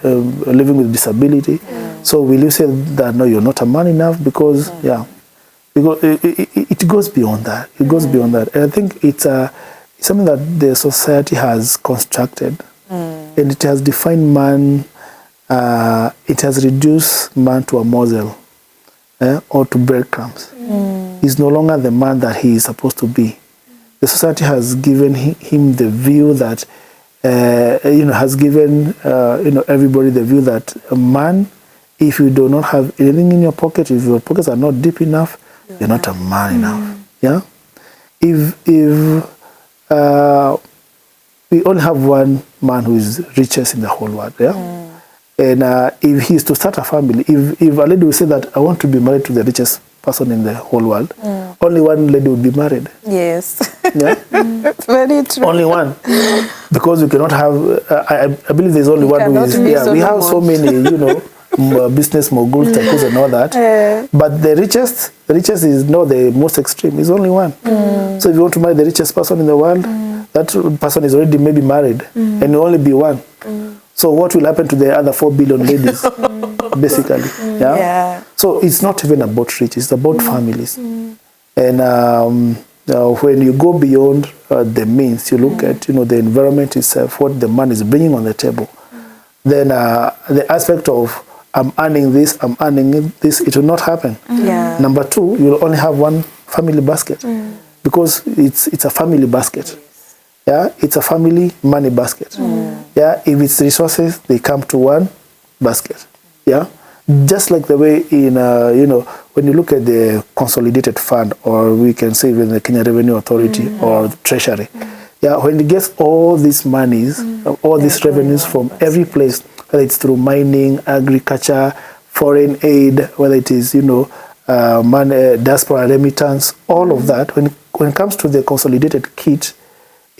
living with disability. So will you say that, no, you're not a man enough? Because, because it goes beyond that. It goes beyond that. And I think it's something that the society has constructed. And it has defined man, it has reduced man to a morsel or to breadcrumbs. He's no longer the man that he is supposed to be. The society has given him the view that, has given, everybody the view that a man, if you do not have anything in your pocket, if your pockets are not deep enough, you're not a man enough. Yeah. If we only have one man who is richest in the whole world, and if he is to start a family, if a lady will say that I want to be married to the richest person in the whole world, only one lady will be married. Yes. Yeah. Very true. Only one, because we cannot have. I believe there's only one who is. Yeah, we have so many, business moguls, tycoons, and all that. But the richest is not the most extreme. It's only one. So if you want to marry the richest person in the world, that person is already maybe married, and will only be one. So what will happen to the other 4 billion ladies, basically? Yeah? So it's not even about rich, it's about families. And when you go beyond the means, you look at the environment itself, what the man is bringing on the table, then the aspect of I'm earning this, it will not happen. Number 2, you'll only have one family basket, because it's a family basket. Yeah, it's a family money basket. Yeah, if it's resources, they come to one basket. Yeah, just like the way in when you look at the consolidated fund, or we can say even the Kenya Revenue Authority or the Treasury. Yeah, when it gets all these monies, all these revenues from every place, whether it's through mining, agriculture, foreign aid, whether it is money, diaspora remittance, all of that. When it comes to the consolidated kit,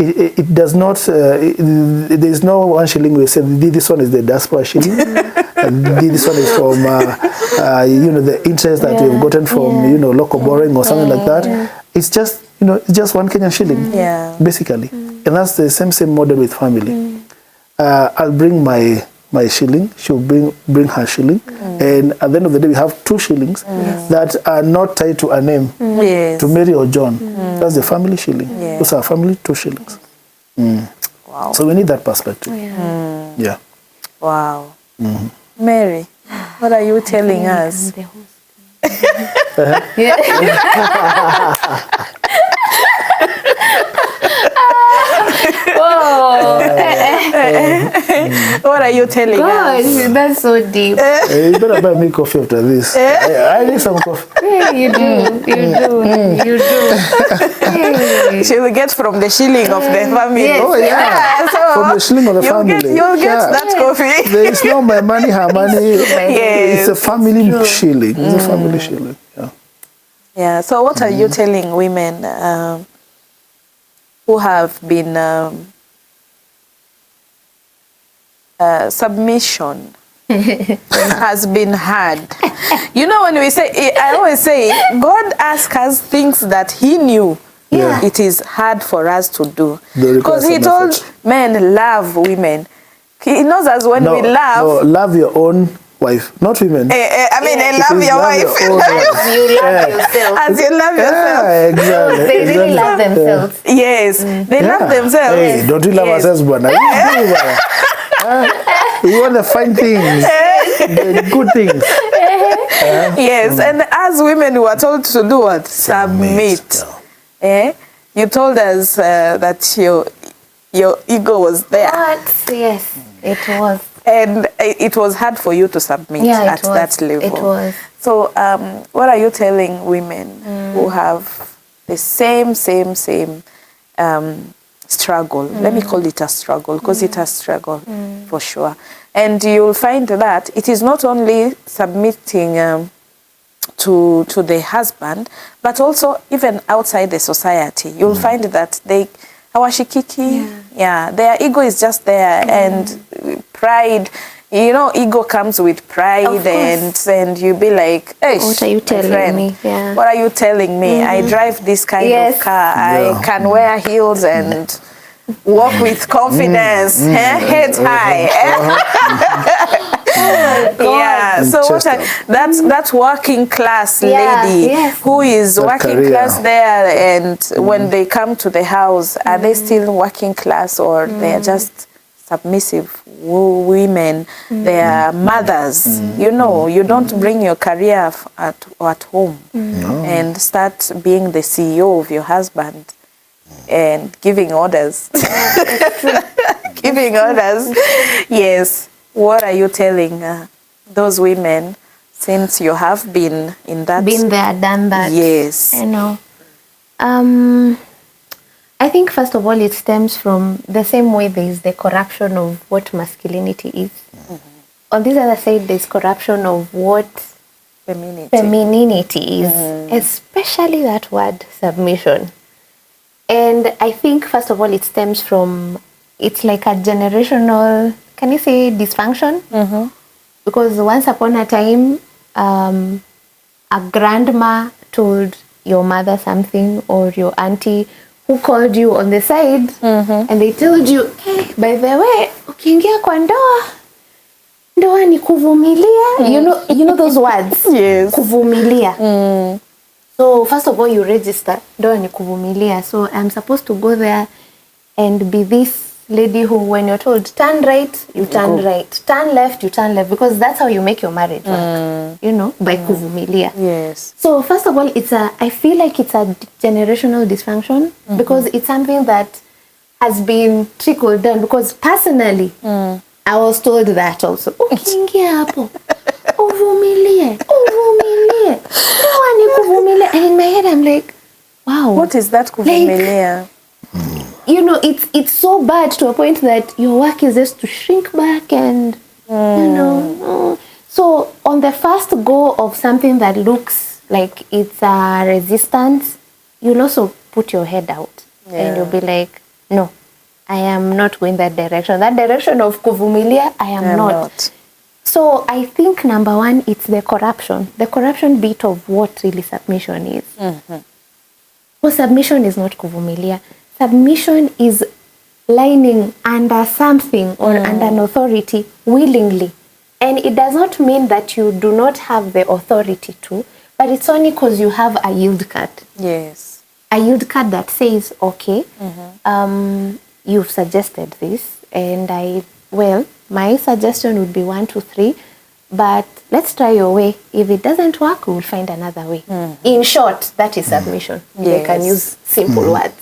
it does not. There is no one shilling we say this one is the diaspora shilling, and this one is from the interest that we've gotten from local borrowing or something like that. It's just it's just one Kenyan shilling, basically, and that's the same model with family. I'll bring my shilling, she'll bring her shilling, and at the end of the day we have 2 shillings that are not tied to a name, to Mary or John. That's the family shilling. Those are family 2 shillings. Wow. So we need that perspective. Yeah. Wow. Mary, what are you telling us? What are you telling us? That's so deep. You better buy me coffee after this. I need some coffee. You do. She will get from the shilling of the family. Yes. Oh yeah, so from the shilling of the family. You'll get that coffee. There is no my money, her money. It's a family shilling. It's a family shilling. Yeah. So what are you telling women who have been submission has been hard? When we say, I always say, God asks us things that He knew it is hard for us to do, because He told men love women. He knows us when we laugh. No, love your own wife, not women. I mean, love your wife. As you love yourself. As you love yourself. Yeah, exactly. They really love themselves. Yes, they love themselves. Hey, don't we love ourselves, Bwana? We want the fine things, the good things. Yes, and as women, we are told to do what? Submit. You told us that your ego was there. What? Yes, it was. And it was hard for you to submit at that level. It was. So what are you telling women who have the same struggle? Let me call it a struggle, because it's a struggle for sure. And you'll find that it is not only submitting to the husband, but also even outside the society. You'll find that they hawashikiki. Yeah, their ego is just there, and pride. You know, ego comes with pride, and you be like, hey, what are you telling me? Yeah. What are you telling me? I drive this kind of car. I can wear heels and walk with confidence, head high. Yeah, so that working class lady who is that working career. Class there, and when they come to the house, are they still working class, or they are just submissive women? They are mothers. You know, you don't bring your career at home and start being the CEO of your husband and giving orders. Giving orders. Yes. What are you telling those women, since you have been in that? Been there, done that. Yes. I know. I think first of all it stems from the same way there is the corruption of what masculinity is. On this other side there's corruption of what femininity is, especially that word submission. And I think first of all it stems from, it's like a generational, can you say dysfunction? Because once upon a time, a grandma told your mother something, or your auntie who called you on the side, and they told you, hey, by the way, ukiingia kwa ndoa ni kuvumilia. You know those words? Yes. Kuvumilia. So first of all, you register ndoa ni kuvumilia. So I'm supposed to go there and be this lady who, when you're told turn right, you turn right, turn left, you turn left, because that's how you make your marriage work, you know, by kuvumilia. Yes. So first of all, I feel like it's a generational dysfunction, because it's something that has been trickled down, because personally, I was told that also. Ukiingia hapo, uvumilie. And in my head, I'm like, wow. What is that kuvumilia? You know, it's so bad to a point that your work is just to shrink back and, you know. So on the first go of something that looks like it's a resistance, you'll also put your head out. And you'll be like, no, I am not going that direction. That direction of kuvumilia, I am not. So I think number one, it's the corruption bit of what really submission is. Well, submission is not kuvumilia. Submission is lining under something or under an authority willingly. And it does not mean that you do not have the authority to, but it's only because you have a yield card. Yes. A yield card that says, okay, you've suggested this, and my suggestion would be 1, 2, 3, but let's try your way. If it doesn't work, we'll find another way. In short, that is submission. They can use simple words.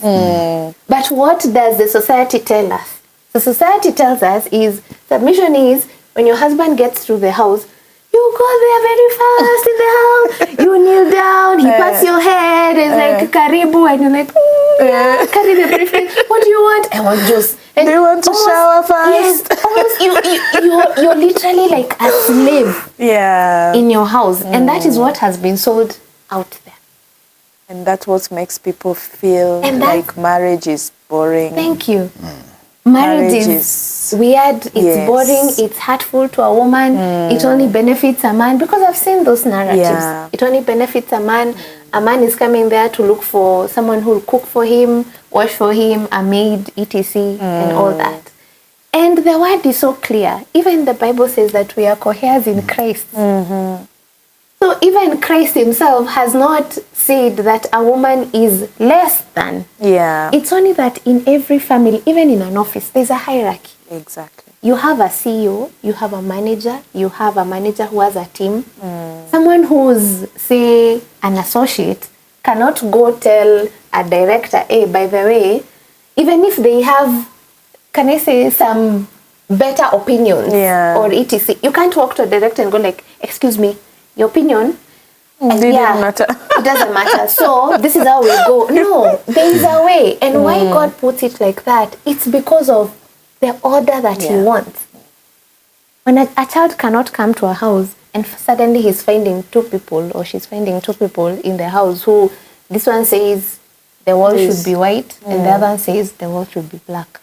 But what does the society tell us? The society tells us is submission is when your husband gets to the house, you go there very fast in the house, you kneel down, he pats your head, it's like karibu, and you're like, carry the briefcase. What do you want? I want juice. And do you want to shower first? Yes, you're literally like a slave in your house. And that is what has been sold out there. And that's what makes people feel like marriage is boring. Thank you. Marriage is weird, it's boring, it's hurtful to a woman, it only benefits a man, because I've seen those narratives. It only benefits a man. A man is coming there to look for someone who will cook for him, wash for him, a maid, etc. and all that. And the word is so clear. Even the Bible says that we are co-heirs in Christ. So even Christ himself has not said that a woman is less than. Yeah. It's only that in every family, even in an office, there's a hierarchy. Exactly. You have a CEO, you have a manager who has a team. Someone who's, say, an associate cannot go tell a director, hey, by the way, even if they have, can I say, some better opinions or etc. You can't walk to a director and go like, excuse me, your opinion? Didn't matter. It doesn't matter. So this is how we go. No, there is a way. And why God puts it like that, it's because of the order that he wants. When a child cannot come to a house and suddenly he's finding two people or she's finding two people in the house who, this one says the wall should be white and the other one says the wall should be black.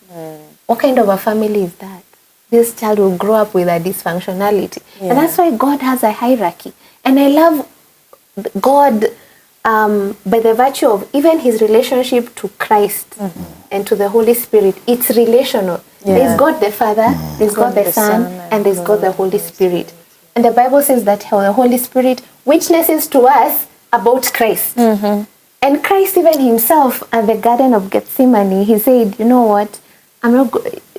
What kind of a family is that? This child will grow up with a dysfunctionality. And that's why God has a hierarchy. And I love God by the virtue of even his relationship to Christ and to the Holy Spirit. It's relational. There's God the Father, there's God the Son, and there's God the Holy Spirit. And the Bible says that the Holy Spirit witnesses to us about Christ. And Christ even himself at the Garden of Gethsemane, he said, you know what, I'm not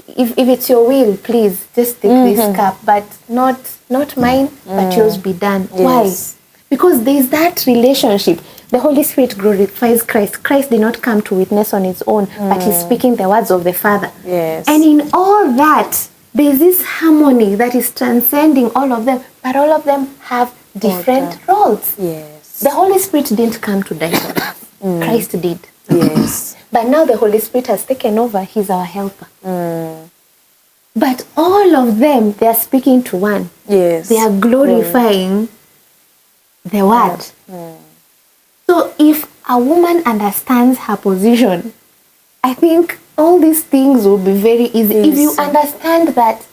if it's your will, please just take this cup, but not mine, but yours be done. Why? Because there's that relationship. The Holy Spirit glorifies Christ. Christ did not come to witness on his own, but he's speaking the words of the Father. And in all that, there's this harmony that is transcending all of them, but all of them have different roles. The Holy Spirit didn't come to die for us. Christ did. But now the Holy Spirit has taken over. He's our helper. But all of them, they are speaking to one. They are glorifying the word. So if a woman understands her position, I think all these things will be very easy. If you understand that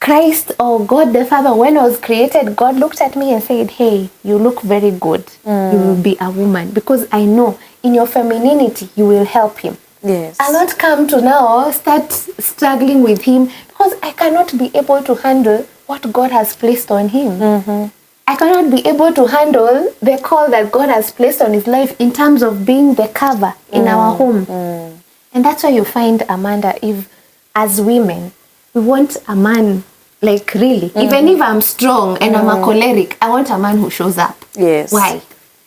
Christ or God the Father, when I was created, God looked at me and said, hey, you look very good. You will be a woman. Because I know in your femininity, you will help him. I'll not come to now start struggling with him because I cannot be able to handle what God has placed on him. I cannot be able to handle the call that God has placed on his life in terms of being the cover in our home. And that's why you find, Amanda, if as women, we want a man, like really, even if I'm strong and I'm a choleric, I want a man who shows up. Why?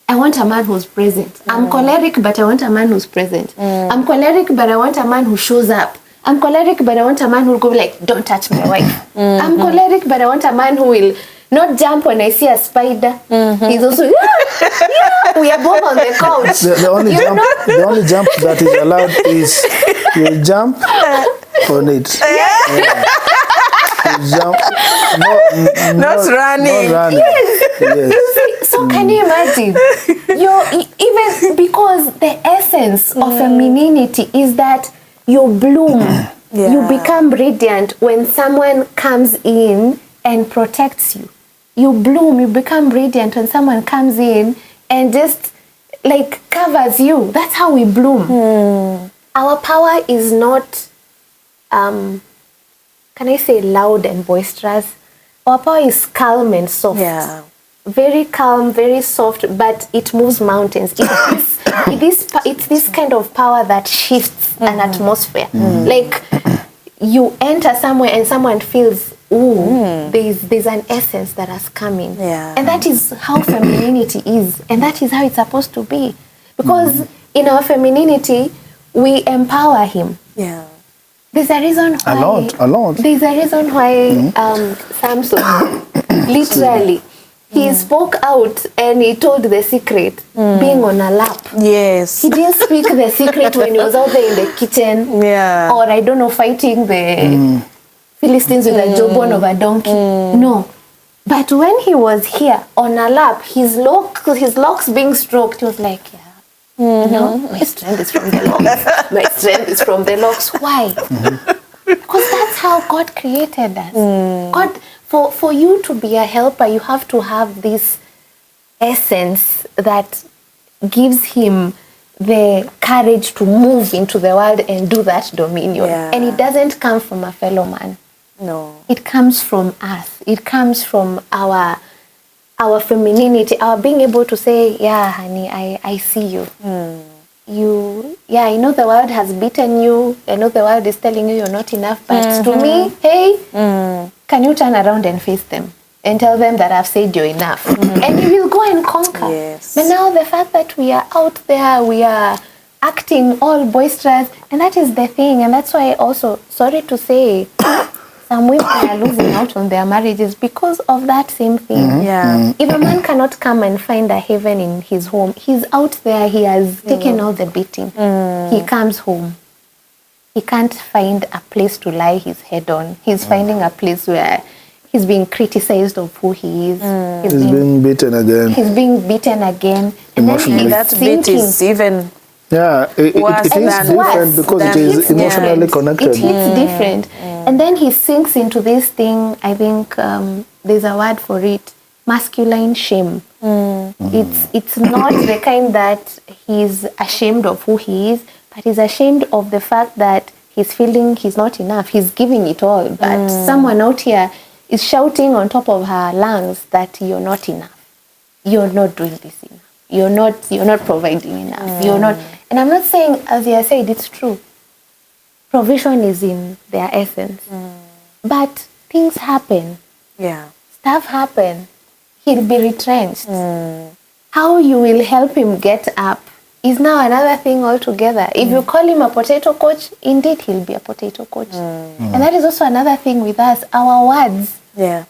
I want a man who's present. I'm choleric, but I want a man who's present. I'm choleric, but I want a man who shows up. I'm choleric, but I want a man who will go like, don't touch my wife. I'm choleric, but I want a man who will not jump when I see a spider. He's also, we are both on the couch. The only jump that is allowed is you jump on it. You jump, not running. Not running. Yes. So can you imagine? Even because the essence of femininity is that you bloom, you become radiant when someone comes in and protects you. You bloom, you become radiant when someone comes in and just like covers you. That's how we bloom. Our power is not, can I say, loud and boisterous? Our power is calm and soft. Very calm, very soft, but it moves mountains. It's this kind of power that shifts an atmosphere. Like you enter somewhere and someone feels, there's an essence that has come in. And that is how femininity is. And that is how it's supposed to be. Because in our femininity, we empower him. There's a reason why... A lot. There's a reason why Samson, literally, he spoke out and he told the secret, being on a lap. He didn't speak the secret when he was out there in the kitchen. Or, I don't know, fighting the Philistines with a jawbone of a donkey. No. But when he was here on a lap, his locks being stroked, he was like, no, my strength is from the locks. My strength is from the locks. Why? Because that's how God created us. God, for you to be a helper, you have to have this essence that gives him the courage to move into the world and do that dominion. Yeah. And it doesn't come from a fellow man. No. It comes from us. It comes from our femininity, our being able to say, yeah, honey, I see you. I know the world has beaten you. I know the world is telling you you're not enough. But to me, hey, can you turn around and face them and tell them that I've said you're enough? And you will go and conquer. Yes. But now the fact that we are out there, we are acting all boisterous, and that is the thing. And that's why also, sorry to say, some women are losing out on their marriages because of that same thing. Yeah. If a man cannot come and find a haven in his home, he's out there, he has taken all the beating. He comes home. He can't find a place to lie his head on. He's finding a place where he's being criticized of who he is. He's being beaten again. He's being beaten again. And Emotionally. then That he's bit thinking, is even Yeah, it Worse is than- different because it is hits emotionally different. connected. It hits different. And then he sinks into this thing, I think there's a word for it, masculine shame. It's not the kind that he's ashamed of who he is, but he's ashamed of the fact that he's feeling he's not enough. He's giving it all, but someone out here is shouting on top of her lungs that you're not enough. You're not doing this enough. You're not providing enough. You're not. And I'm not saying, as you said, it's true. Provision is in their essence. But things happen. yeah. Stuff happen. He'll be retrenched. How you will help him get up is now another thing altogether. If you call him a potato coach, indeed he'll be a potato coach. And that is also another thing with us. Our words, Yeah.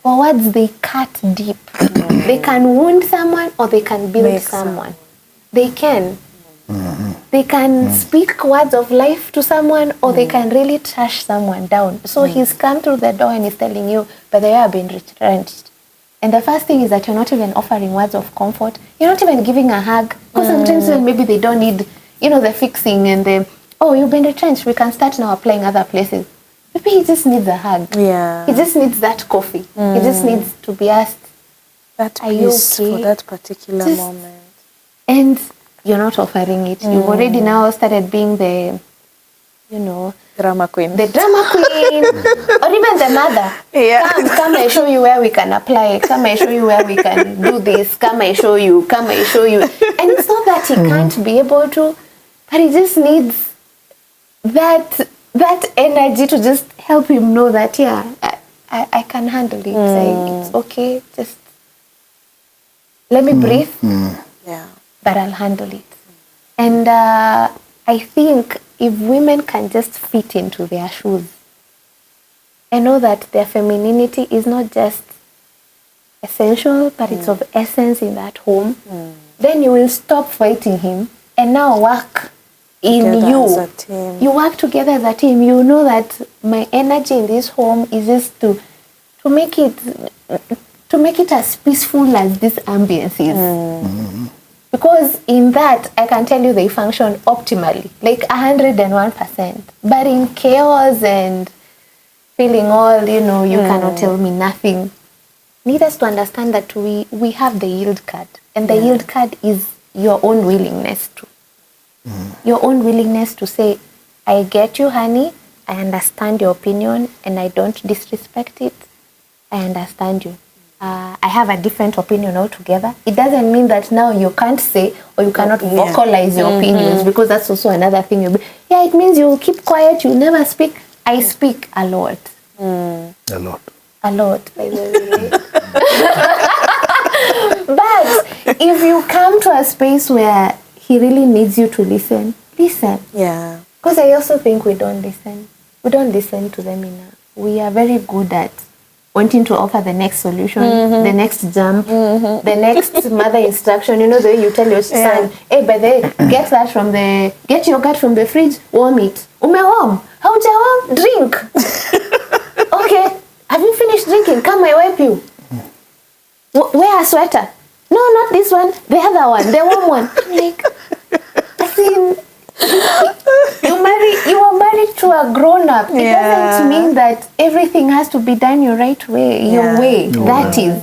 they cut deep. They can wound someone or they can build Make someone. They can. They can speak words of life to someone or they can really trash someone down. So he's come through the door and he's telling you, but they have been retrenched. And the first thing is that you're not even offering words of comfort. You're not even giving a hug. Because sometimes when maybe they don't need, the fixing and the, oh, you've been retrenched, we can start now applying other places. Maybe he just needs a hug. Yeah. He just needs that coffee. He just needs to be asked, That are you peace okay? for that particular Just- moment. And you're not offering it. You've already now started being the, Drama queen. the drama queen, or even the mother. Yeah. Come, I show you where we can apply. Come, I show you where we can do this. Come, I show you. Come, I show you. And it's not that he can't be able to, but he just needs that energy to just help him know that, I can handle it. It's okay. Just let me breathe, Yeah. but I'll handle it. And I think if women can just fit into their shoes and know that their femininity is not just essential, but it's of essence in that home, then you will stop fighting him and now work in Together you. as a team. You work together as a team. You know that my energy in this home is just to make it as peaceful as this ambience is. Because in that, I can tell you they function optimally, like 101%. But in chaos and feeling all, you cannot tell me nothing, need us to understand that we have the yield card. And the yield card is your own willingness to. Your own willingness to say, I get you, honey, I understand your opinion, and I don't disrespect it. I understand you. I have a different opinion altogether. It doesn't mean that now you can't say or you cannot vocalize your opinions, because that's also another thing. It means you'll keep quiet, you'll never speak. I speak a lot. A lot. A lot, by the way. But if you come to a space where he really needs you to listen. Yeah. Because I also think we don't listen. We don't listen to them enough. We are very good at wanting to offer the next solution, the next jump, the next mother instruction. The way you tell your son, hey, by the way, get yogurt from the fridge, warm it. Umewarm. Hauja warm? Drink. Okay. Have you finished drinking? Come, I wipe you. Wear a sweater. No, not this one. The other one. The warm one. I'm like, you are married to a grown-up. It doesn't mean that everything has to be done your right way, your way. That is.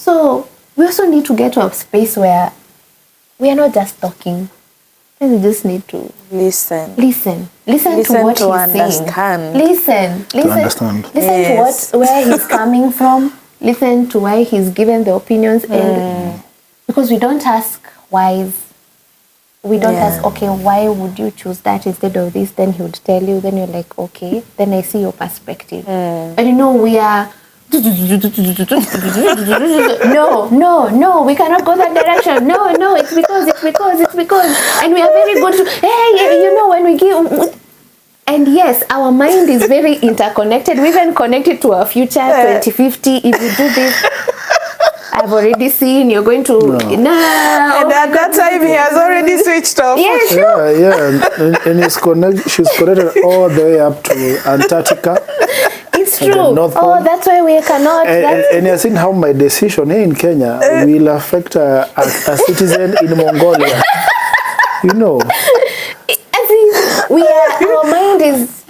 So we also need to get to a space where we are not just talking. Then you just need to listen. Listen to what to he's understand. saying. Listen to understand. Listen to where he's coming from. Listen to why he's given the opinions, and because we don't ask why. We don't ask, okay, why would you choose that instead of this? Then he would tell you. Then you're like, okay. Then I see your perspective. But you know, we are. No, we cannot go that direction. No, it's because, and we are very good to, hey, you know, when we give, and yes, our mind is very interconnected. We even connected to our future, 2050. If you do this, I've already seen you're going to, And at that time, he has already switched off. Yes, sure. Yeah, and she's connected all the way up to Antarctica. It's true. Oh, that's why we cannot. And you're seeing how my decision here in Kenya will affect a citizen in Mongolia. You know. Our mind is,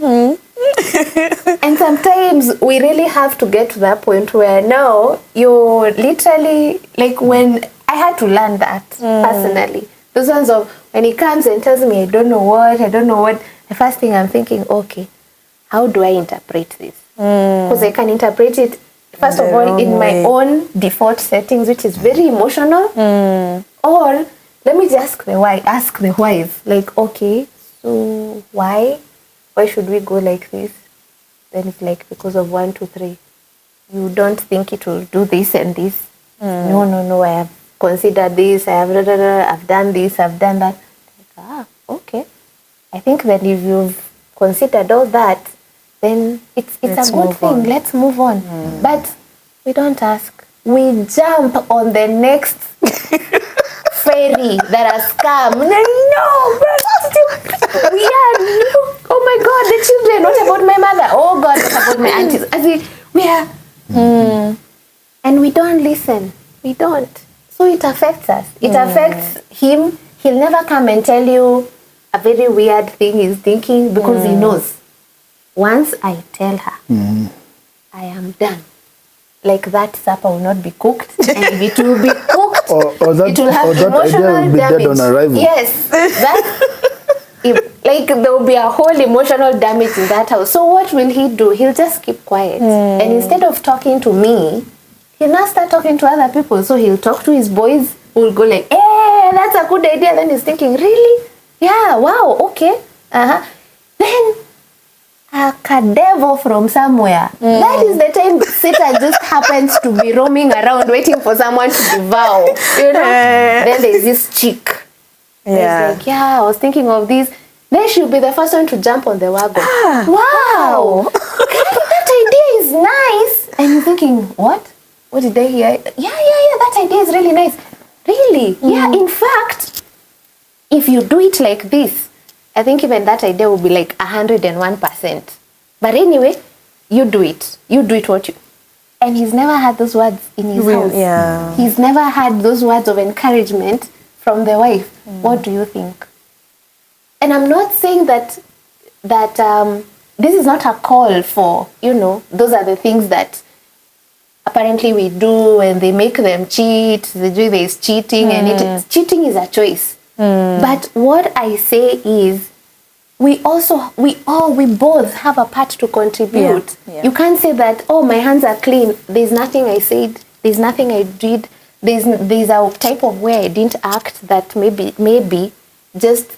and sometimes we really have to get to that point where now you're literally, like when I had to learn that personally. Those ones of, when he comes and tells me I don't know what, the first thing I'm thinking, okay, how do I interpret this? Because I can interpret it, first of all, in my own default settings, which is very emotional. Or let me just ask the whys. Like, okay, so why should we go like this? Then it's like, because of 1, 2, 3. You don't think it will do this and this? No, I have considered this, I've done this, I've done that. Like, okay. I think that if you've considered all that, then it's a good thing. Let's move on. But we don't ask. We jump on the next ferry that has come. No, oh my God, the children. What about my mother? Oh God, what about my aunties? As in, we are, and we don't listen. We don't. So it affects us. It affects him. He'll never come and tell you a very weird thing he's thinking, because he knows. Once I tell her, I am done. Like, that supper will not be cooked, and if it will be cooked, it will have emotional damage. On arrival. Yes, like there will be a whole emotional damage in that house. So what will he do? He'll just keep quiet, and instead of talking to me, he'll now start talking to other people. So he'll talk to his boys, who'll go like, "Hey, that's a good idea." Then he's thinking, "Really? Yeah, wow, okay, Then a devil from somewhere. That is the time Satan just happens to be roaming around waiting for someone to devour. You know? Then there's this chick. It's like, I was thinking of this. Then she'll be the first one to jump on the wagon. Wow! That idea is nice. And you're thinking, what? What did I hear? Yeah, that idea is really nice. Really? Yeah, in fact, if you do it like this, I think even that idea will be like 101%. But anyway, you do it. You do it what you... And he's never had those words in his house. Yeah. He's never had those words of encouragement from the wife. What do you think? And I'm not saying that this is not a call for, those are the things that apparently we do, and they make them cheat. They do this cheating, and cheating is a choice. But what I say is, we both have a part to contribute. Yeah. You can't say that, oh, my hands are clean. There's nothing I said. There's nothing I did. There's a type of way I didn't act that maybe just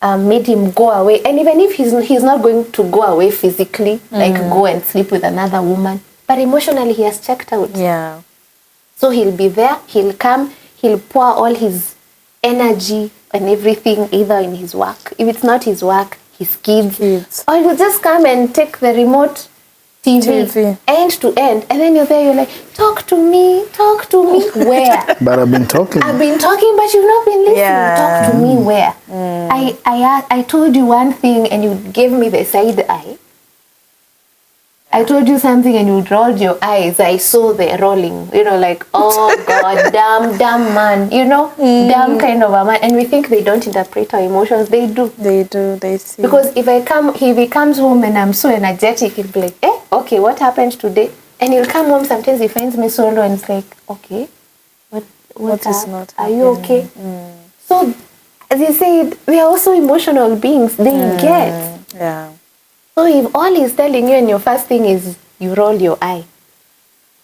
made him go away. And even if he's not going to go away physically, like go and sleep with another woman, but emotionally he has checked out. Yeah. So he'll be there. He'll come. He'll pour all his energy and everything, either in his work. If it's not his work, his kids. Or he'll just come and take the remote TV end to end, and then you're there, you're like, talk to me. Where? But I've been talking, but you've not been listening. Talk to me where? I told you one thing and you gave me the side eye. I told you something and you rolled your eyes. I saw the rolling, like, oh God, damn man, damn kind of a man. And we think they don't interpret our emotions. They do. They see. Because if he comes home and I'm so energetic, he'll be like, okay, what happened today? And he'll come home, sometimes he finds me so low and it's like, okay, what is not happening? Are you okay? So as you said, they are also emotional beings. They get. Yeah. So if all he's telling you and your first thing is you roll your eye,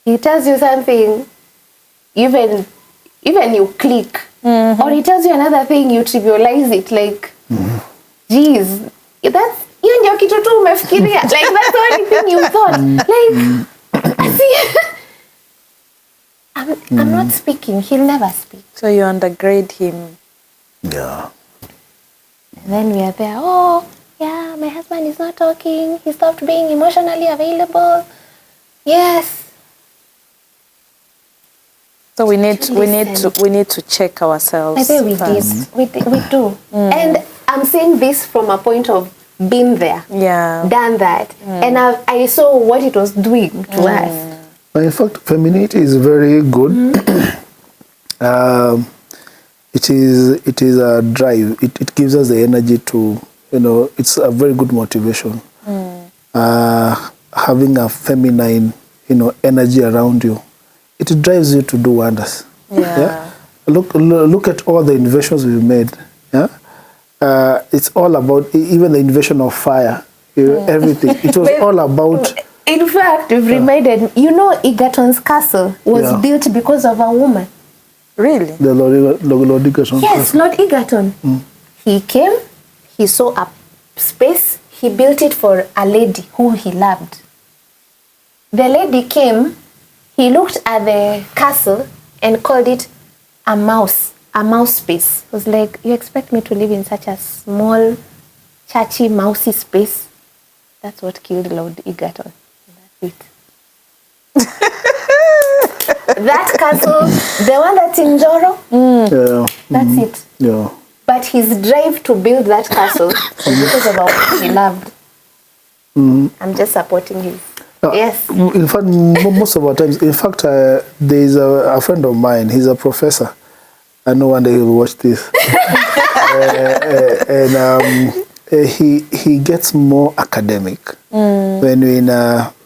he tells you something, even you click, or he tells you another thing, you trivialize it, like, geez, that's hiyo ndio kitu tu umefikiria, like that's the only thing you thought, like, see, I'm not speaking, he'll never speak. So you undergrade him. Yeah. And then we are there, oh, yeah, my husband is not talking, he stopped being emotionally available. Yes. So we need to check ourselves. I think we first. did. We do. And I'm saying this from a point of being there. Yeah. Done that. And I saw what it was doing to us. In fact, femininity is very good. It is a drive. It gives us the energy to, it's a very good motivation. Having a feminine, energy around you, it drives you to do wonders. Yeah. Look at all the inventions we've made. Yeah. It's all about even the invention of fire. Everything. It was all about. In fact, we've reminded, Egerton's castle was built because of a woman. Really? The Lord Egerton. Yes, Lord Egerton. He came, he saw a space, he built it for a lady who he loved. The lady came, he looked at the castle and called it a mouse space. It was like, you expect me to live in such a small, churchy, mousy space? That's what killed Lord Egerton. That's it. That castle, the one that's in Joro, that's it. Yeah. But his drive to build that castle was because of what he loved. I'm just supporting him. Yes. In fact, most of our times, in fact, there is a friend of mine, he's a professor. I know one day he'll watch this. He gets more academic when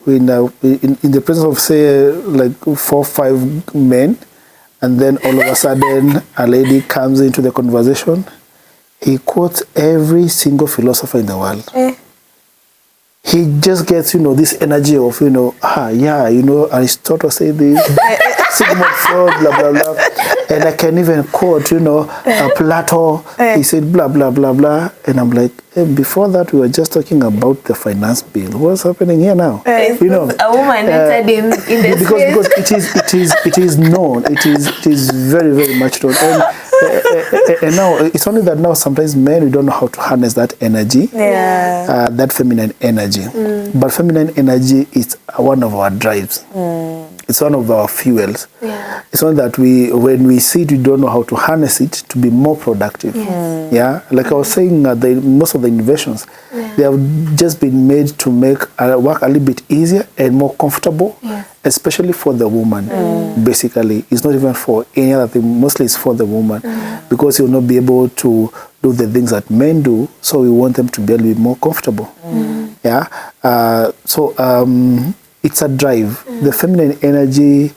in the presence of, say, like 4 or 5 men, and then all of a sudden a lady comes into the conversation. He quotes every single philosopher in the world. He just gets, this energy of, Aristotle said this, Sigmund Freud, blah, blah, blah. And I can even quote, Plato, he said blah, blah, blah, blah. And I'm like, before that, we were just talking about the finance bill. What's happening here now? A woman entered in the because it is known. It is very, very much known. And now, it's only that now sometimes men, we don't know how to harness that energy, that feminine energy. But feminine energy is one of our drives. It's one of our fuels. It's one that when we see it, we don't know how to harness it to be more productive. Yeah, like I was saying, most of the inventions, they have just been made to make work a little bit easier and more comfortable, especially for the woman. Basically, it's not even for any other thing. Mostly, it's for the woman because you'll not be able to do the things that men do. So we want them to be a little bit more comfortable. Yeah. It's a drive. The feminine energy,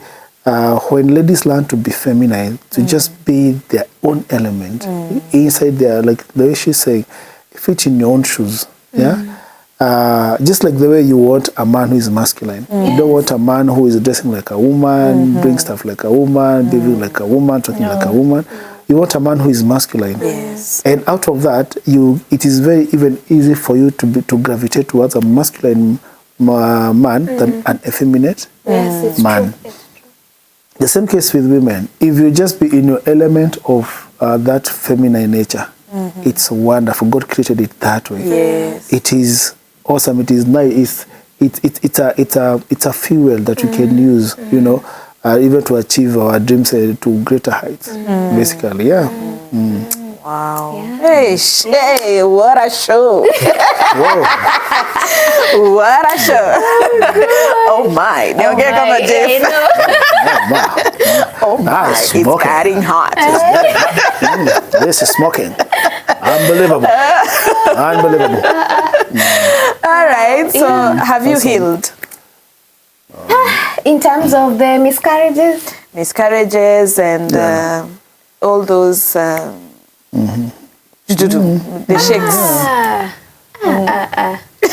when ladies learn to be feminine, to just be their own element, inside there, like the way she's saying, fit in your own shoes. Just like the way you want a man who is masculine. You don't want a man who is dressing like a woman, doing stuff like a woman, behaving like a woman, talking like a woman. You want a man who is masculine. And out of that, it is very even easy for you to gravitate towards a masculine man than an effeminate man. True. The same case with women. If you just be in your element of that feminine nature, it's wonderful. God created it that way. It is awesome. It is nice. It's a fuel that we can use, even to achieve our dreams to greater heights. Basically, Wow. Hey, what a show. What a show. Oh my. Oh my, it's getting hot. This is smoking. Unbelievable. All right, so have you healed? In terms of the miscarriages? Miscarriages and all those the shakes.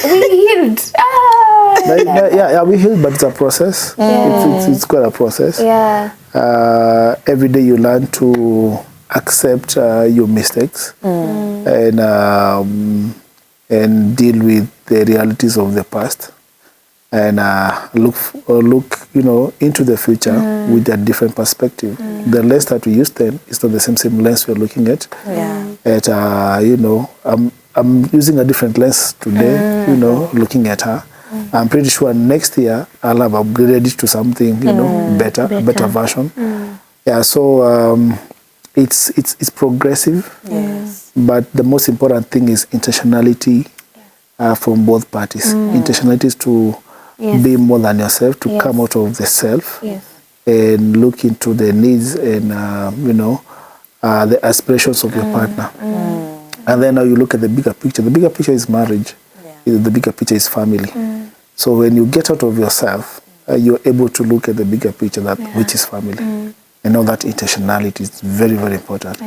We healed. We healed, but it's a process. It's quite a process. Every day you learn to accept your mistakes and deal with the realities of the past, and look into the future with a different perspective. The lens that we use then is not the same lens we're looking at. I'm using a different lens today, looking at her. I'm pretty sure next year I'll have upgraded it to something, better, a better version. So it's progressive. But the most important thing is intentionality from both parties. Intentionality is to be more than yourself, to come out of the self and look into the needs and the aspirations of your partner. And then now you look at the bigger picture. The bigger picture is marriage. The bigger picture is family. So when you get out of yourself, you're able to look at the bigger picture, which is family. And know that intentionality is very, very important.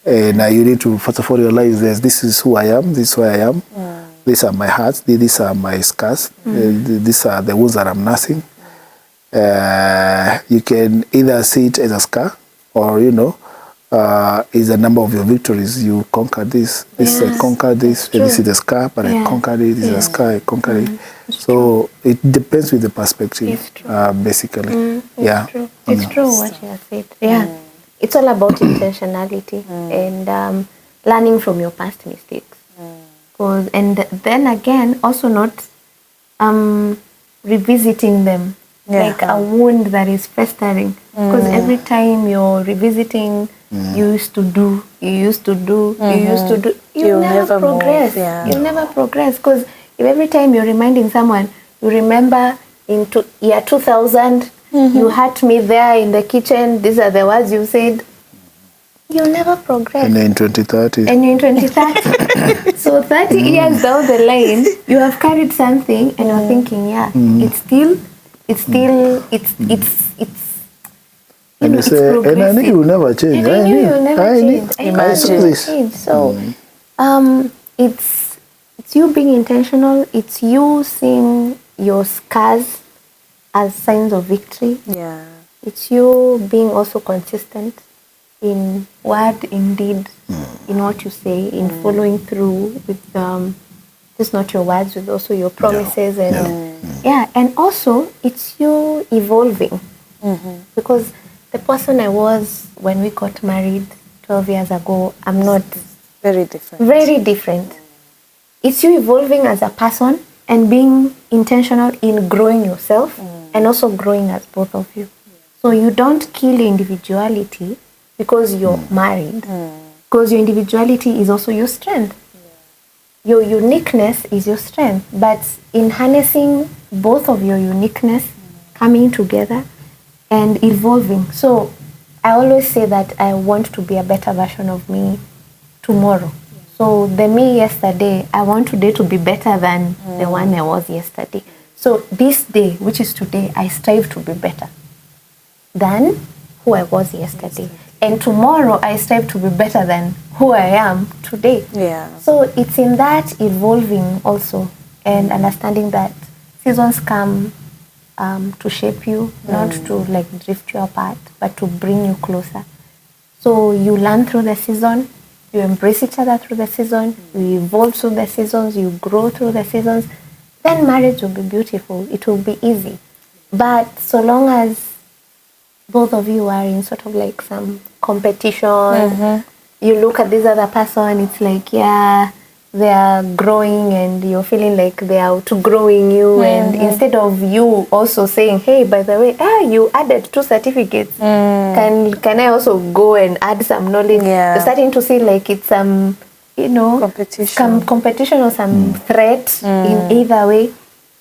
And you need to, first of all, realize this is who I am, this is who I am. These are my hearts, these are my scars, these are the wounds that I'm nursing. You can either see it as a scar or, is a number of your victories. You conquered this, I conquered this, this is the scar, but I conquered it, this is the scar, I conquered it. So it depends with the perspective, basically. It's true what you have said. It's all about intentionality and learning from your past mistakes. And then again, also not revisiting them. Like a wound that is festering. Because every time you're revisiting, you used to do, you'll never progress. You'll never progress. Because if every time you're reminding someone, you remember in year 2000, you hurt me there in the kitchen, these are the words you said, you'll never progress. And in 2030. So 30 years down the line, you have carried something and you're thinking, and you say, and I knew you will never change. I knew you will never change. Imagine. So, it's you being intentional. It's you seeing your scars as signs of victory. It's you being also consistent in word, in deed, in what you say, in following through with just not your words, with also your promises and also it's you evolving because the person I was when we got married 12 years ago, I'm not very different. It's you evolving as a person and being intentional in growing yourself and also growing as both of you. So you don't kill your individuality because you're married, because your individuality is also your strength. Your uniqueness is your strength, but in harnessing both of your uniqueness, coming together and evolving. So I always say that I want to be a better version of me tomorrow. So the me yesterday, I want today to be better than the one I was yesterday. So this day, which is today, I strive to be better than who I was yesterday. And tomorrow, I strive to be better than who I am today. So it's in that evolving also and understanding that seasons come to shape you, not to like drift you apart, but to bring you closer. So you learn through the season, you embrace each other through the season, you evolve through the seasons, you grow through the seasons, then marriage will be beautiful. It will be easy. But so long as both of you are in sort of like some competition, you look at this other person, it's like, they are growing and you're feeling like they are outgrowing you. And instead of you also saying, hey, by the way, you added 2 certificates. Can I also go and add some knowledge? You're starting to see like it's some, competition or some threat in either way.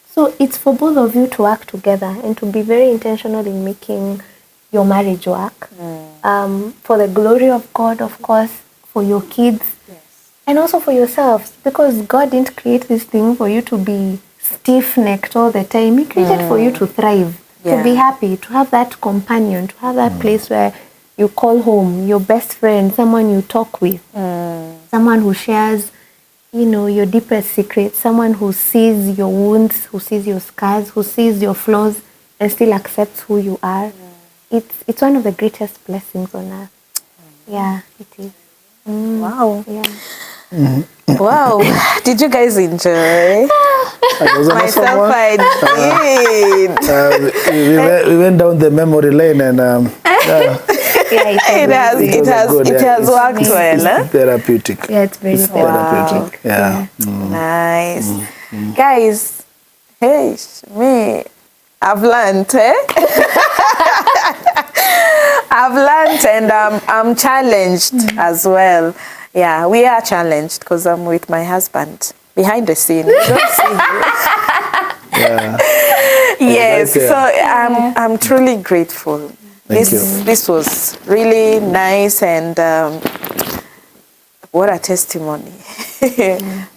So it's for both of you to work together and to be very intentional in making your marriage work. For the glory of God, of course, for your kids. And also for yourselves, because God didn't create this thing for you to be stiff-necked all the time. He created for you to thrive, to be happy, to have that companion, to have that place where you call home, your best friend, someone you talk with. someone who shares, you know, your deepest secrets, someone who sees your wounds, who sees your scars, who sees your flaws and still accepts who you are. It's one of the greatest blessings on earth. Yeah, it is. Wow. Yeah. Wow. Did you guys enjoy? Myself, I did. We went down the memory lane and it has worked well. It's therapeutic. Yeah, it's very therapeutic. Yeah. Nice. Guys, hey, me, I've learned, I've learned and I'm challenged as well. Yeah, we are challenged because I'm with my husband behind the scene. You don't see him. Yes, so I'm truly grateful. This was really nice and what a testimony.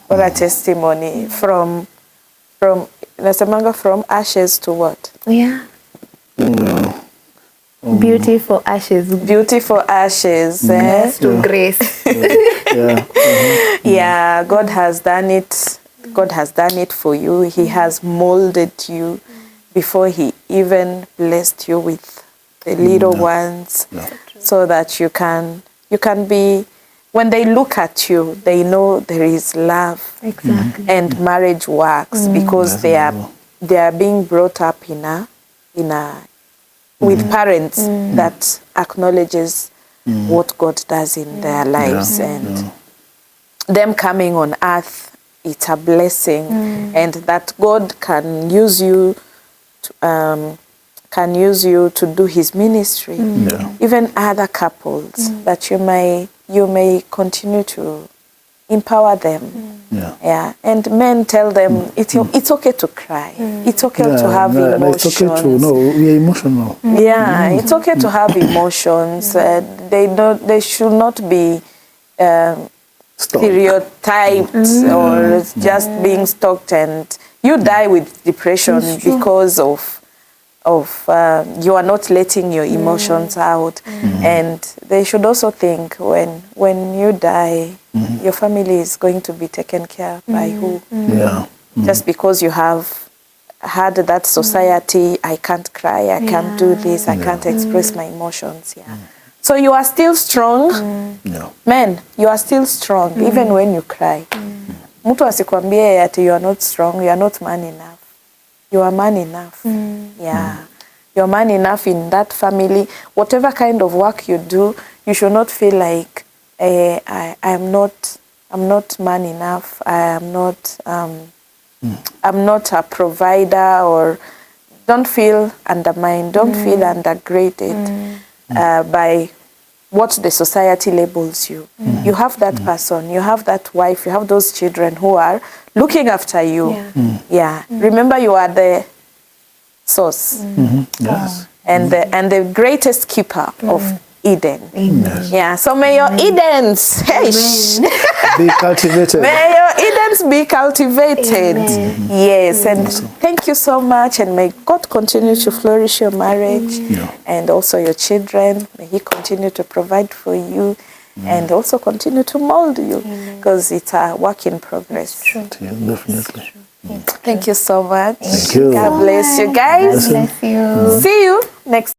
What a testimony from nasemanga from ashes to what? Yeah. Beautiful ashes. Beautiful ashes. To grace. Yeah, God has done it. God has done it for you. He has molded you before He even blessed you with the little ones, so that you can be, when they look at you, they know there is love. Exactly. And marriage works because they are being brought up with parents that acknowledges what God does in their lives, and them coming on earth, it's a blessing, and that God can use you to do His ministry. Even other couples that you may continue to empower them. And men tell them it's okay to cry. It's okay to have emotions. It's okay to we are emotional. It's okay to have emotions. They should not be stereotyped or just being stalked, and you die with depression because of you are not letting your emotions out. And they should also think when you die, your family is going to be taken care of by who? Just because you have had that society, I can't cry, I can't do this, I can't express my emotions. So you are still strong. Men, you are still strong even when you cry. Mtu asikwambie ati you are not strong, you are not man enough. You are man enough. You're man enough in that family. Whatever kind of work you do, you should not feel like I'm not man enough. I'm not a provider, or don't feel undermined. Don't feel undergraded by what the society labels you. You have that person, you have that wife, you have those children who are looking after you. Remember, you are the source and the greatest keeper of Eden. So may your Edens be cultivated. May your Edens be cultivated. Yes, and thank you so much, and may God continue to flourish your marriage and also your children. May He continue to provide for you and also continue to mold you, because it's a work in progress. Definitely. Thank you so much. Thank you. God bless you guys. God bless you. See you next